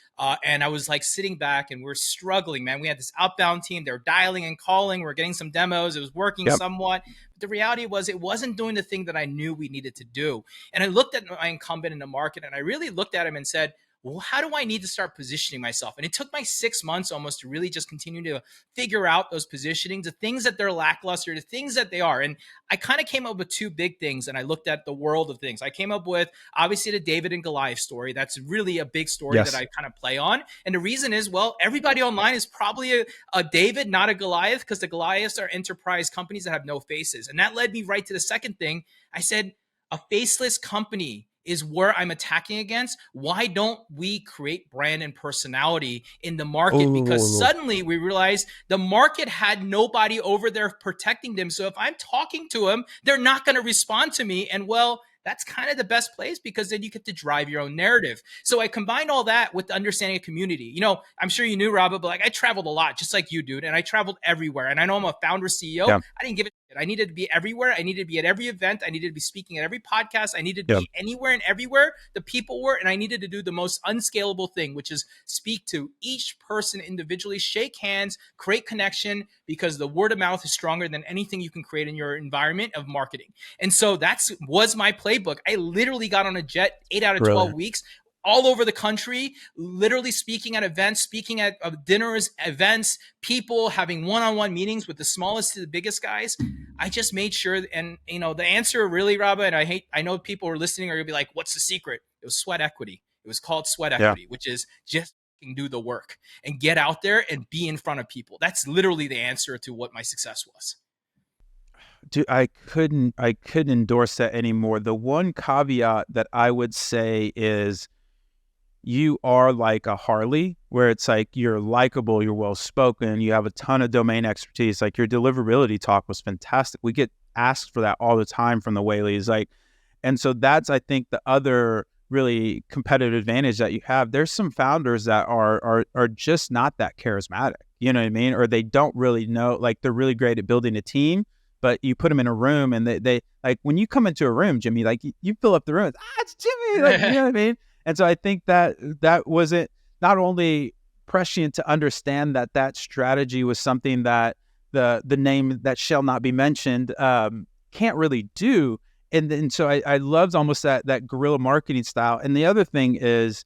And I was like sitting back, and we're struggling, man. We had this outbound team. They're dialing and calling. We're getting some demos. It was working somewhat. But the reality was it wasn't doing the thing that I knew we needed to do. And I looked at my incumbent in the market, and I really looked at him and said, well, how do I need to start positioning myself? And it took my 6 months almost to really just continue to figure out those positionings, the things that they're lackluster, the things that they are. And I kind of came up with 2 big things, and I looked at the world of things. I came up with, obviously, the David and Goliath story. That's really a big story that I kind of play on. And the reason is, well, everybody online is probably a David, not a Goliath, because the Goliaths are enterprise companies that have no faces. And that led me right to the second thing. I said, a faceless company is where I'm attacking against. Why don't we create brand and personality in the market? Because suddenly we realized the market had nobody over there protecting them. So if I'm talking to them, they're not going to respond to me. And well, that's kind of the best place, because then you get to drive your own narrative. So I combined all that with the understanding of community. I'm sure you knew, Robert, but like I traveled a lot, just like you, dude. And I traveled everywhere. And I know I'm a founder CEO. Yeah. I didn't give a shit. I needed to be everywhere. I needed to be at every event. I needed to be speaking at every podcast. I needed to be anywhere and everywhere the people were. And I needed to do the most unscalable thing, which is speak to each person individually, shake hands, create connection, because the word of mouth is stronger than anything you can create in your environment of marketing. And so was my playbook. I literally got on a jet 8 out of 12 weeks. all over the country, literally speaking at events, speaking at dinners, events, people having one-on-one meetings with the smallest to the biggest guys. I just made sure, and the answer really, Rabba, and I know people are listening are gonna be like, what's the secret? It was sweat equity. It was called sweat equity, which is just do the work and get out there and be in front of people. That's literally the answer to what my success was. Dude, I couldn't endorse that anymore. The one caveat that I would say is you are like a Harley, where it's like you're likable, you're well-spoken, you have a ton of domain expertise. Like your deliverability talk was fantastic. We get asked for that all the time from the whaleys. And so that's, I think, the other really competitive advantage that you have. There's some founders that are just not that charismatic, you know what I mean? Or they don't really know, like they're really great at building a team, but you put them in a room and they like when you come into a room, Jimmy, like you fill up the room, it's Jimmy, like, you know what I mean? And so I think that wasn't not only prescient to understand that strategy was something that the name that shall not be mentioned can't really do. And so I loved almost that guerrilla marketing style. And the other thing is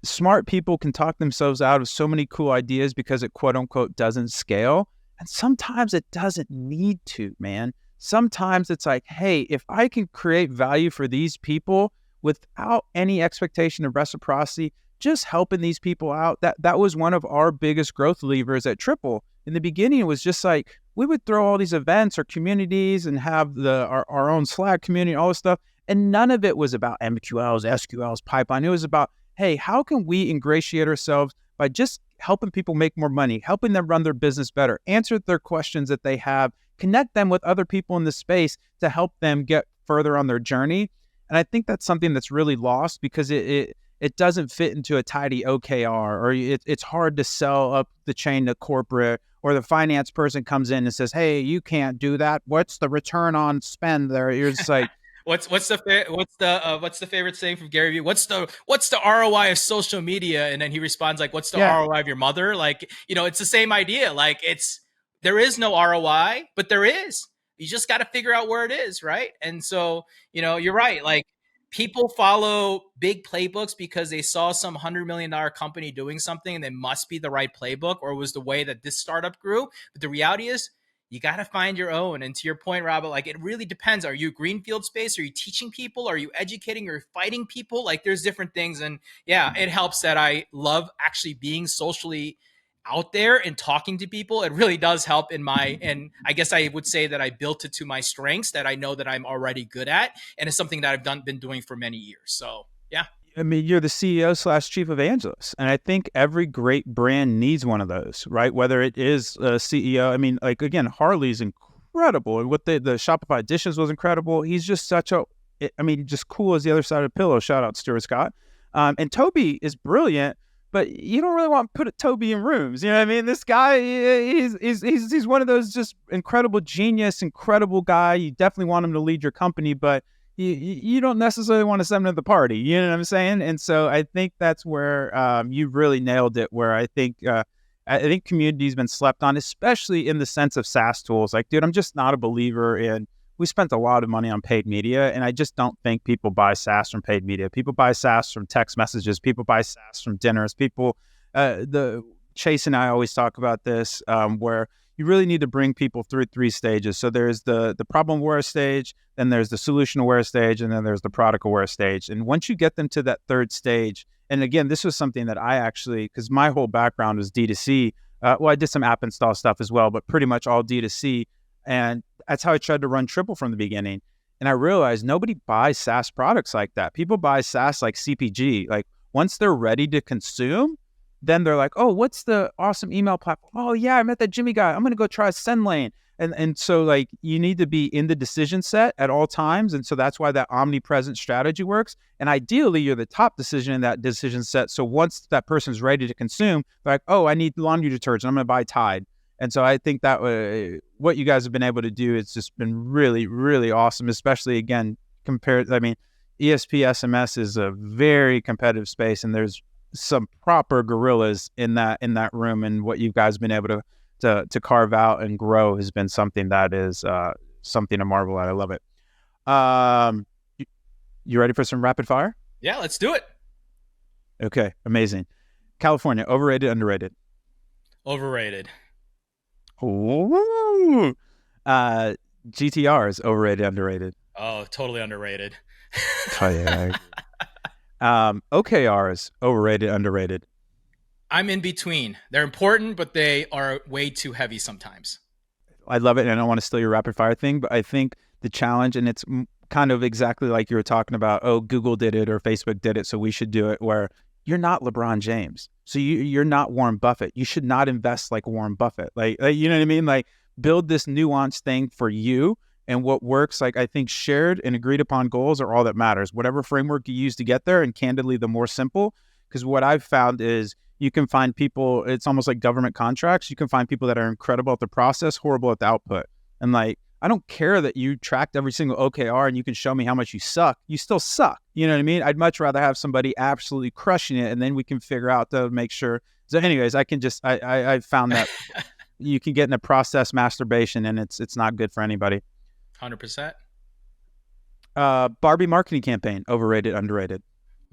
smart people can talk themselves out of so many cool ideas because it quote unquote doesn't scale. And sometimes it doesn't need to, man. Sometimes it's like, hey, if I can create value for these people without any expectation of reciprocity, just helping these people out, that was one of our biggest growth levers at Triple. In the beginning, it was just like, we would throw all these events or communities and have our own Slack community, all this stuff. And none of it was about MQLs, SQLs, pipeline. It was about, hey, how can we ingratiate ourselves by just helping people make more money, helping them run their business better, answer their questions that they have, connect them with other people in the space to help them get further on their journey. And I think that's something that's really lost because it doesn't fit into a tidy OKR, or it's hard to sell up the chain to corporate, or the finance person comes in and says, hey, you can't do that. What's the return on spend there? You're just like, What's the favorite saying from Gary Vee? What's the ROI of social media? And then he responds like, what's the ROI of your mother? Like, it's the same idea. Like there is no ROI, but there is. You just got to figure out where it is, right? And so, you're right. Like people follow big playbooks because they saw some $100 million company doing something and they must be the right playbook, or it was the way that this startup grew. But the reality is, you got to find your own. And to your point, Robert, like it really depends. Are you greenfield space? Are you teaching people? Are you educating? Are you fighting people? Like there's different things. And yeah, it helps that I love actually being socially out there and talking to people. It really does help and I guess I would say that I built it to my strengths that I know that I'm already good at. And it's something that I've been doing for many years. So yeah. I mean, you're the CEO/chief evangelist. And I think every great brand needs one of those, right? Whether it is a CEO. I mean, like, again, Harley's incredible. And what the Shopify Editions was incredible. He's just just cool as the other side of the pillow. Shout out Stuart Scott. And Toby is brilliant, but you don't really want to put Toby in rooms. You know what I mean? This guy, he's one of those just incredible genius, incredible guy. You definitely want him to lead your company, but you don't necessarily want to send them to the party. You know what I'm saying? And so I think that's where you really nailed it, where I think community's been slept on, especially in the sense of SaaS tools. Like, dude, I'm just not a believer in, we spent a lot of money on paid media, and I just don't think people buy SaaS from paid media. People buy SaaS from text messages. People buy SaaS from dinners. Chase and I always talk about this, where you really need to bring people through 3 stages. So there's the problem aware stage, then there's the solution aware stage, and then there's the product aware stage. And once you get them to that 3rd stage, and again, this was something that I actually, because my whole background was D2C. I did some app install stuff as well, but pretty much all D2C. And that's how I tried to run Triple from the beginning. And I realized nobody buys SaaS products like that. People buy SaaS like CPG. Like once they're ready to consume, then they're like, oh, what's the awesome email platform? Oh yeah, I met that Jimmy guy. I'm going to go try SendLane. And so like you need to be in the decision set at all times. And so that's why that omnipresent strategy works. And ideally you're the top decision in that decision set. So once that person's ready to consume, they're like, oh, I need laundry detergent. I'm going to buy Tide. And so I think that what you guys have been able to do, it's just been really, really awesome, especially again, ESP SMS is a very competitive space, and there's some proper gorillas in that room, and what you guys have been able to carve out and grow has been something that is something to marvel at. I love it. You ready for some rapid fire? Yeah, let's do it. Okay, amazing. California, overrated, underrated? Overrated. Ooh. GTRs, overrated, underrated? Oh, totally underrated. Oh, yeah. OKRs, overrated, underrated? I'm in between. They're important, but they are way too heavy sometimes. I love it, and I don't want to steal your rapid fire thing, but I think the challenge, and it's kind of exactly like you were talking about, oh, Google did it or Facebook did it, so we should do it, where you're not LeBron James. So you're not Warren Buffett. You should not invest like Warren Buffett. Like, you know what I mean? Like, build this nuanced thing for you, and what works. Like, I think shared and agreed upon goals are all that matters. Whatever framework you use to get there, and candidly, the more simple, because what I've found is you can find people, it's almost like government contracts. You can find people that are incredible at the process, horrible at the output. And like, I don't care that you tracked every single OKR and you can show me how much you suck. You still suck. You know what I mean? I'd much rather have somebody absolutely crushing it, and then we can figure out to make sure. So anyways, I found that you can get in a process masturbation, and it's not good for anybody. 100%. Barbie marketing campaign, overrated, underrated?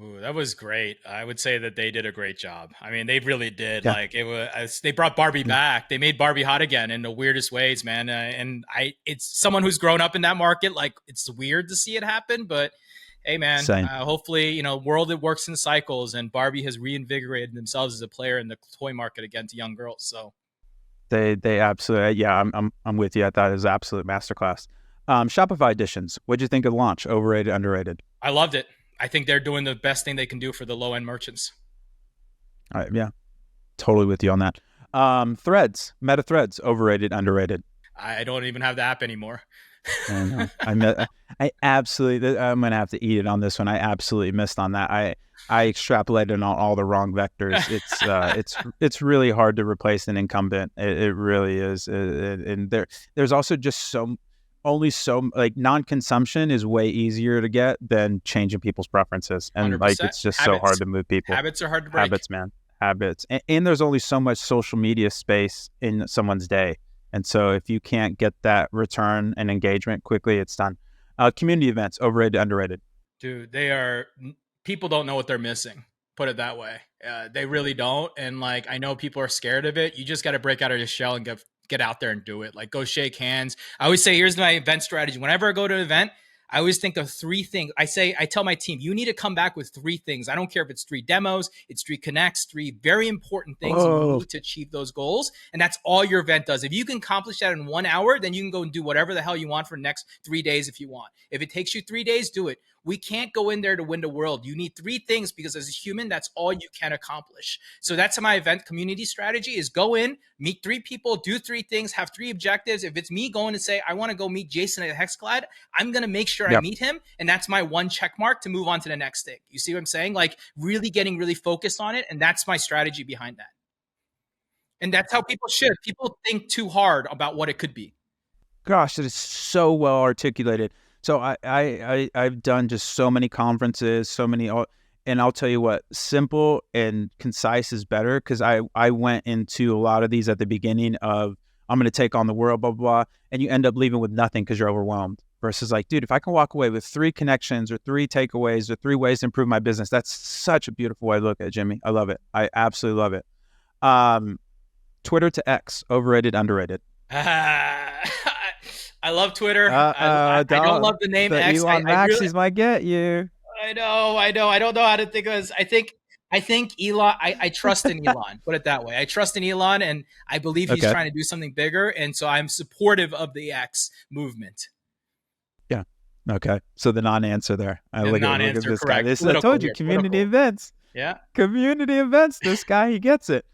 Ooh, that was great. I would say that they did a great job. I mean, they really did. Yeah. Like, it was, they brought Barbie back. They made Barbie hot again in the weirdest ways, man. It's someone who's grown up in that market. Like, it's weird to see it happen, but hey, man, hopefully, world, it works in cycles, and Barbie has reinvigorated themselves as a player in the toy market again to young girls. So they absolutely, yeah, I'm with you. I thought it was an absolute masterclass. Shopify editions. What'd you think of the launch? Overrated, underrated? I loved it. I think they're doing the best thing they can do for the low-end merchants. All right, yeah, totally with you on that. Threads, Meta Threads, overrated, underrated? I don't even have the app anymore. I know. I absolutely, I'm going to have to eat it on this one. I absolutely missed on that. I extrapolated on all the wrong vectors. It's really hard to replace an incumbent. It really is. And there's also just like non-consumption is way easier to get than changing people's preferences. And 100%. Like, it's just so hard to move people. Habits are hard to break. Habits, man. Habits. And there's only so much social media space in someone's day. And so if you can't get that return and engagement quickly, it's done. Community events, overrated, underrated? Dude, people don't know what they're missing. Put it that way. They really don't. And like, I know people are scared of it. You just got to break out of your shell and get out there and do it. Like, go shake hands. I always say, here's my event strategy. Whenever I go to an event, I always think of 3 things. I tell my team, you need to come back with 3 things. I don't care if it's 3 demos, it's 3 connects, 3 very important things you need to achieve those goals. And that's all your event does. If you can accomplish that in 1 hour, then you can go and do whatever the hell you want for the next 3 days if you want. If it takes you 3 days, do it. We can't go in there to win the world. You need 3 things, because as a human, that's all you can accomplish. So that's my event community strategy: is go in, meet 3 people, do 3 things, have 3 objectives. If it's me going to say, I want to go meet Jason at Hexclad, I'm going to make sure I meet him. And that's my 1 check mark to move on to the next thing. You see what I'm saying? Like, really getting really focused on it. And that's my strategy behind that. And that's how people should. People think too hard about what it could be. Gosh, it is so well articulated. So I've done just so many conferences, and I'll tell you what, simple and concise is better, because I went into a lot of these at the beginning of, I'm going to take on the world, blah, blah, blah, and you end up leaving with nothing because you're overwhelmed. Versus like, dude, if I can walk away with 3 connections or 3 takeaways or 3 ways to improve my business, that's such a beautiful way to look at it, Jimmy. I love it. I absolutely love it. Twitter to X, overrated, underrated? I love Twitter. I don't love the name X. Elon Maxis might get you. I know. I don't know how to think of this. I think Elon, I trust in Elon, put it that way. I trust in Elon, and I believe he's trying to do something bigger. And so I'm supportive of the X movement. Yeah. Okay. So the non-answer there. Look at this correct. guy. I told you, community events. Yeah. Community events. This guy, he gets it.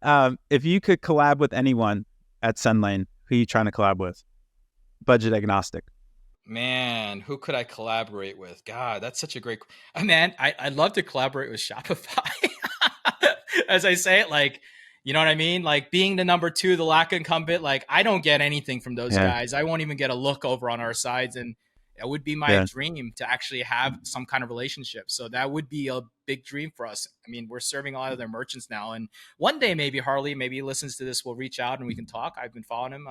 If you could collab with anyone at SendLane, who are you trying to collab with? Budget agnostic. Man, who could I collaborate with? God, that's such a great... Man, I'd love to collaborate with Shopify. As I say it, like, you know what I mean? Like, being the number 2, the lack of incumbent, like, I don't get anything from those guys. I won't even get a look over on our sides. And That would be my dream, to actually have some kind of relationship. So that would be a big dream for us. I mean, we're serving a lot of their merchants now, and one day maybe Harley, maybe he listens to this, will reach out and we can talk. I've been following him.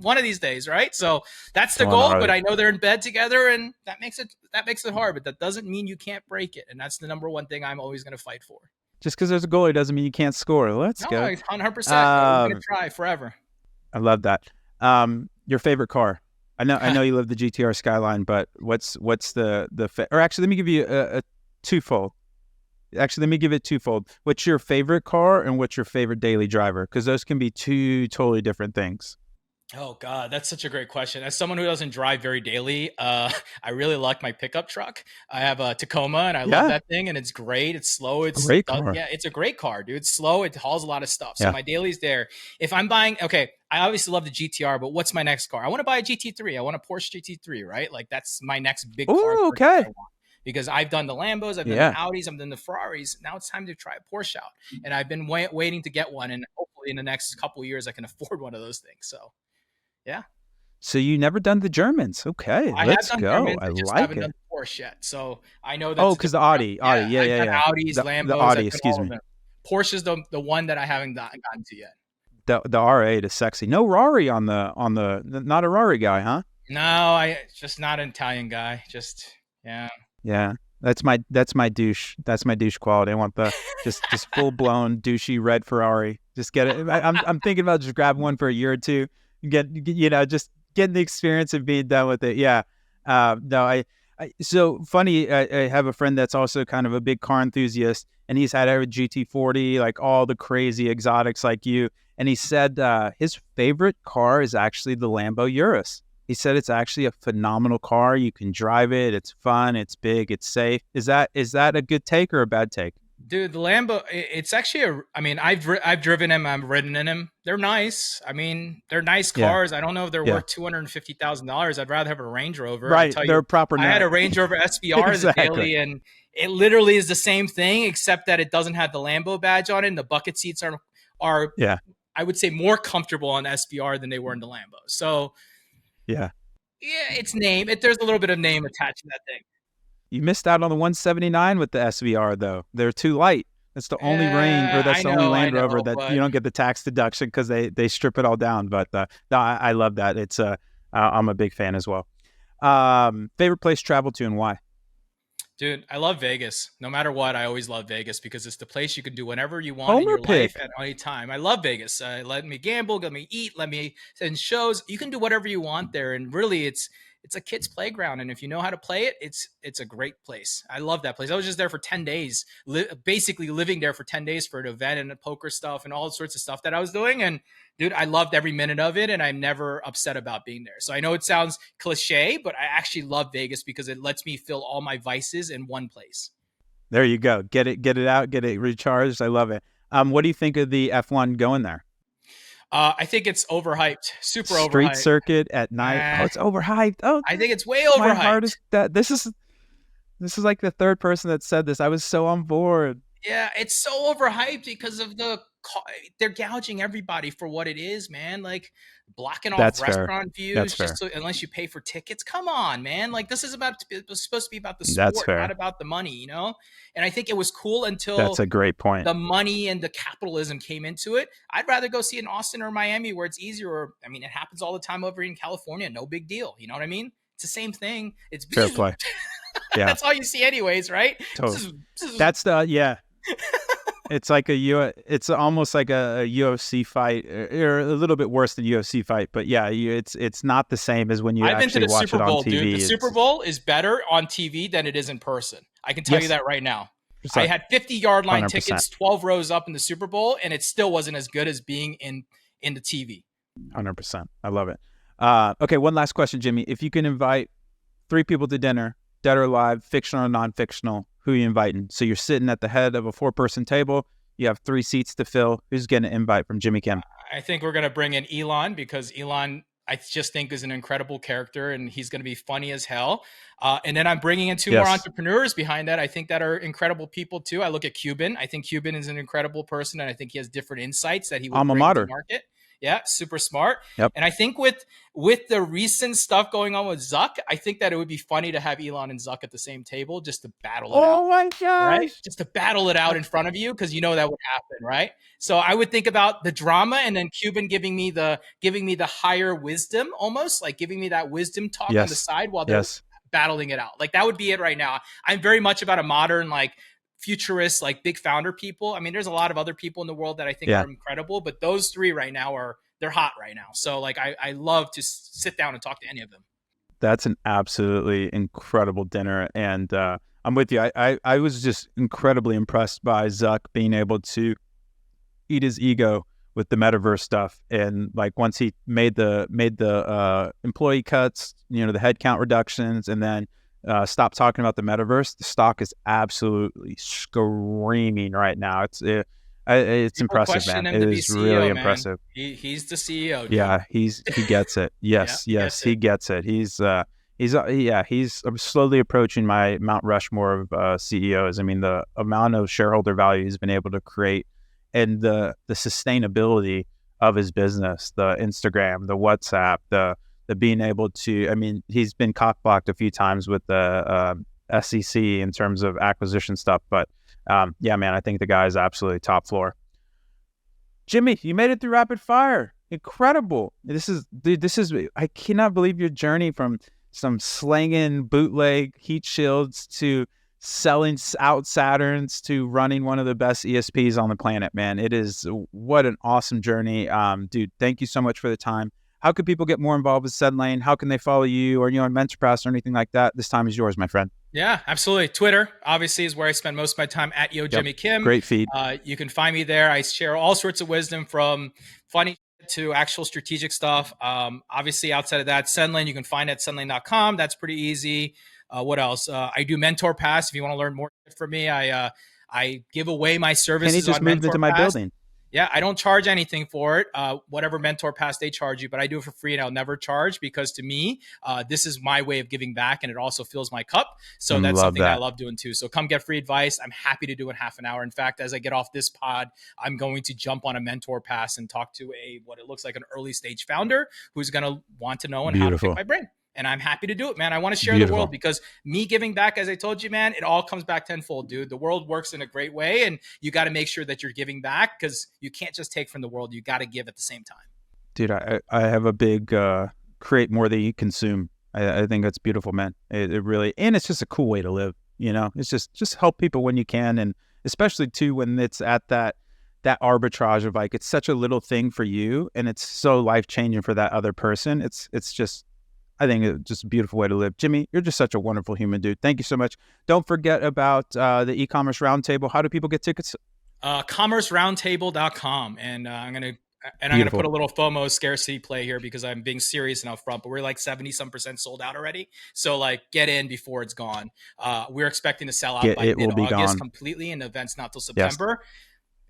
One of these days, right? So that's the goal. But I know they're in bed together, and that makes it hard. But that doesn't mean you can't break it, and that's the number one thing I'm always going to fight for. Just because there's a goalie doesn't mean you can't score. Let's go. 100%. I'm going to try forever. I love that. Your favorite car? I know you love the GTR Skyline, but what's the or actually, let me give you a twofold. Actually, let me give it twofold. What's your favorite car and what's your favorite daily driver? Because those can be two totally different things. Oh God, that's such a great question. As someone who doesn't drive very daily, I really like my pickup truck. I have a Tacoma, and I love that thing, and it's great. It's slow. It's great car. Yeah, it's a great car, dude. It's slow. It hauls a lot of stuff. So my daily's there. If I'm buying, I obviously love the GTR, but what's my next car? I want to buy a GT3. I want a Porsche GT3, right? Like that's my next big car. Okay. I want. Because I've done the Lambos, I've done the Audis, I've done the Ferraris. Now it's time to try a Porsche out, and I've been waiting to get one, and hopefully in the next couple of years I can afford one of those things. So. Yeah. So you never done the Germans? Okay, let's go. Germans, I just like haven't it. done the Porsche yet, so I know that. Because the Audi, yeah. Audis, Lambos, the Audi. Excuse me. Porsche's the one that I haven't gotten to yet. The R8 is sexy. No Rari on the not a Rari guy, huh? No, just not an Italian guy. Just Yeah. That's my douche. That's my douche quality. I want the just full blown douchey red Ferrari. Just get it. I'm thinking about just grabbing one for a year or two. Just getting the experience of being done with it. Yeah. No, so funny. I have a friend that's also kind of a big car enthusiast, and he's had a GT40, like all the crazy exotics like you. And he said his favorite car is actually the Lambo Urus. He said it's actually a phenomenal car. You can drive it. It's fun. It's big. It's safe. Is that a good take or a bad take? Dude, the Lambo, it's actually I've driven him. I've ridden in him. They're nice. I mean, they're nice cars. I don't know if they're worth $250,000. I'd rather have a Range Rover. Right, they're proper. I had a Range Rover SVR as a daily, and it literally is the same thing, except that it doesn't have the Lambo badge on it, and the bucket seats are I would say more comfortable on SVR than they were in the Lambo. So it's name. There's a little bit of name attached to that thing. You missed out on the 179 with the SVR though. They're too light. That's the only only Land Rover that you don't get the tax deduction because they strip it all down. But no, I love that. It's I'm a big fan as well. Favorite place to travel to and why? Dude, I love Vegas. No matter what, I always love Vegas because it's the place you can do whatever you want in your life at any time. I love Vegas. Let me gamble, let me eat, let me send shows. You can do whatever you want there, and really, it's a kid's playground. And if you know how to play it, it's a great place. I love that place. I was just there for 10 days, basically living there for 10 days for an event and poker stuff and all sorts of stuff that I was doing. And dude, I loved every minute of it, and I'm never upset about being there. So I know it sounds cliche, but I actually love Vegas because it lets me fill all my vices in one place. There you go. Get it out, get it recharged. I love it. What do you think of the F1 going there? I think it's overhyped. Super overhyped. Street circuit at night. It's overhyped. Oh, I think it's way overhyped. My heart is that this is like the third person that said this. I was so on board. Yeah, it's so overhyped because of they're gouging everybody for what it is, man. Like blocking off restaurant views unless you pay for tickets. Come on, man. Like this is supposed to be about the sport, not about the money, you know? And I think it was cool until that's a great point. The money and the capitalism came into it. I'd rather go see in Austin or Miami where it's easier. Or, I mean, it happens all the time over in California. No big deal. You know what I mean? It's the same thing. It's fair play. Yeah. That's all you see anyways, right? Totally. It's like it's almost like a UFC fight, or a little bit worse than UFC fight. But yeah, it's not the same as when you actually watch it on TV. Dude. The Super Bowl is better on TV than it is in person. I can tell you that right now. I had 50-yard line 100%. Tickets, 12 rows up in the Super Bowl, and it still wasn't as good as being in the TV. 100%. I love it. Okay, one last question, Jimmy. If you can invite 3 people to dinner, dead or alive, fictional or non-fictional, who are you inviting? So you're sitting at the head of a 4-person table. You have 3 seats to fill. Who's getting an invite from Jimmy Kim? I think we're going to bring in Elon because Elon, I just think, is an incredible character, and he's going to be funny as hell. And then I'm bringing in 2 more entrepreneurs behind that. I think that are incredible people too. I look at Cuban. I think Cuban is an incredible person, and I think he has different insights that he will bring to the market. Yeah, super smart. Yep. And I think with the recent stuff going on with Zuck, I think that it would be funny to have Elon and Zuck at the same table just to battle it out. Oh my gosh. Right? Just to battle it out in front of you, because you know that would happen, right? So I would think about the drama, and then Cuban giving me the higher wisdom, almost like giving me that wisdom talk on the side while they're battling it out. Like that would be it right now. I'm very much about a modern, like futurist, like big founder people. I mean, there's a lot of other people in the world that I think are incredible, but those three right now they're hot right now. So like I love to sit down and talk to any of them. That's an absolutely incredible dinner. And I'm with you. I was just incredibly impressed by Zuck being able to eat his ego with the metaverse stuff. And like once he made the employee cuts, the headcount reductions, and then stopped talking about the metaverse, the stock is absolutely screaming right now. It's impressive, man. It is really impressive. He's the CEO. Dude. Yeah, he gets it. Yes, he gets it. I'm slowly approaching my Mount Rushmore of CEOs. I mean, the amount of shareholder value he's been able to create, and the sustainability of his business, the Instagram, the WhatsApp, the being able to. I mean, he's been cock-blocked a few times with the SEC in terms of acquisition stuff, but yeah, man, I think the guy is absolutely top floor. Jimmy, you made it through rapid fire. Incredible. This is, I cannot believe your journey from some slanging bootleg heat shields to selling out Saturns to running one of the best ESPs on the planet, man. What an awesome journey. Dude, thank you so much for the time. How could people get more involved with SendLane? How can they follow you or, on MentorPass or anything like that? This time is yours, my friend. Yeah, absolutely. Twitter, obviously, is where I spend most of my time at Jimmy Kim. Great feed. You can find me there. I share all sorts of wisdom from funny to actual strategic stuff. Obviously, outside of that, SendLane, you can find at sendlane.com. That's pretty easy. What else? I do MentorPass. If you want to learn more from me, I give away my services. Can he just moved into my building? Yeah, I don't charge anything for it. Whatever MentorPass they charge you, but I do it for free, and I'll never charge, because to me, this is my way of giving back, and it also fills my cup. So that's something I love doing too. So come get free advice. I'm happy to do it in half an hour. In fact, as I get off this pod, I'm going to jump on a MentorPass and talk to what it looks like an early stage founder who's going to want to know how to pick my brain. And I'm happy to do it, man. I want to share the world, because me giving back, as I told you, man, it all comes back tenfold, dude. The world works in a great way, and you got to make sure that you're giving back, because you can't just take from the world. You got to give at the same time. Dude, I have a big create more than you consume. I think that's beautiful, man. It really, and it's just a cool way to live. It's just help people when you can, and especially too when it's at that arbitrage of like, it's such a little thing for you, and it's so life changing for that other person. It's just. I think it's just a beautiful way to live. Jimmy, you're just such a wonderful human, dude. Thank you so much. Don't forget about the e-commerce roundtable. How do people get tickets? Commerceroundtable.com. And I'm going to put a little FOMO scarcity play here, because I'm being serious and upfront, but we're like 70% sold out already. So like get in before it's gone. We're expecting to sell out by mid-August completely, and the event's not till September. Yes.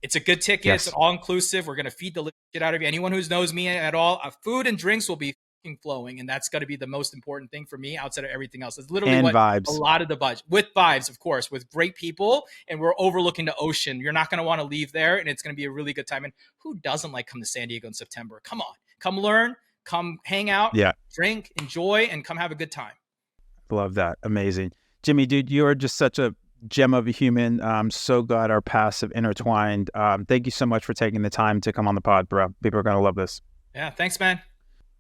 It's a good ticket. Yes. It's all inclusive. We're going to feed the shit out of you. Anyone who knows me at all, food and drinks will be flowing, and that's got to be the most important thing for me outside of everything else. It's literally vibes. A lot of the budget, with vibes, of course, with great people, and we're overlooking the ocean. You're not going to want to leave there, and it's going to be a really good time. And who doesn't like come to San Diego in September? Come on, come learn, come hang out, drink, enjoy, and come have a good time. Love that. Amazing. Jimmy, dude, you are just such a gem of a human. I'm so glad our paths have intertwined. Thank you so much for taking the time to come on the pod, bro. People are going to love this. Yeah, thanks, man.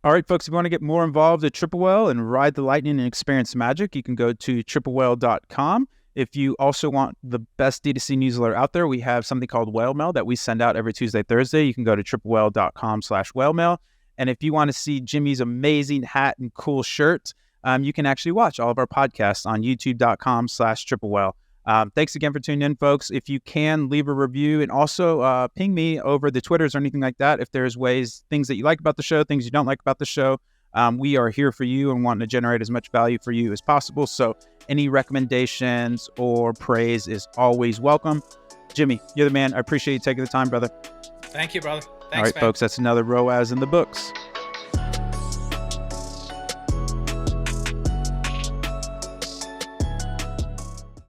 All right, folks, if you want to get more involved at Triple Whale and ride the lightning and experience magic, you can go to triplewhale.com. If you also want the best D2C newsletter out there, we have something called Whale Mail that we send out every Tuesday, Thursday. You can go to triplewhale.com/whalemail. And if you want to see Jimmy's amazing hat and cool shirt, you can actually watch all of our podcasts on youtube.com/triplewhale. Thanks again for tuning in, folks. If you can, leave a review, and also ping me over the Twitters or anything like that if there's things that you like about the show, things you don't like about the show. We are here for you and wanting to generate as much value for you as possible. So any recommendations or praise is always welcome. Jimmy, you're the man. I appreciate you taking the time, brother. Thank you, brother. Thanks, all right, man. Folks, that's another ROAS in the books.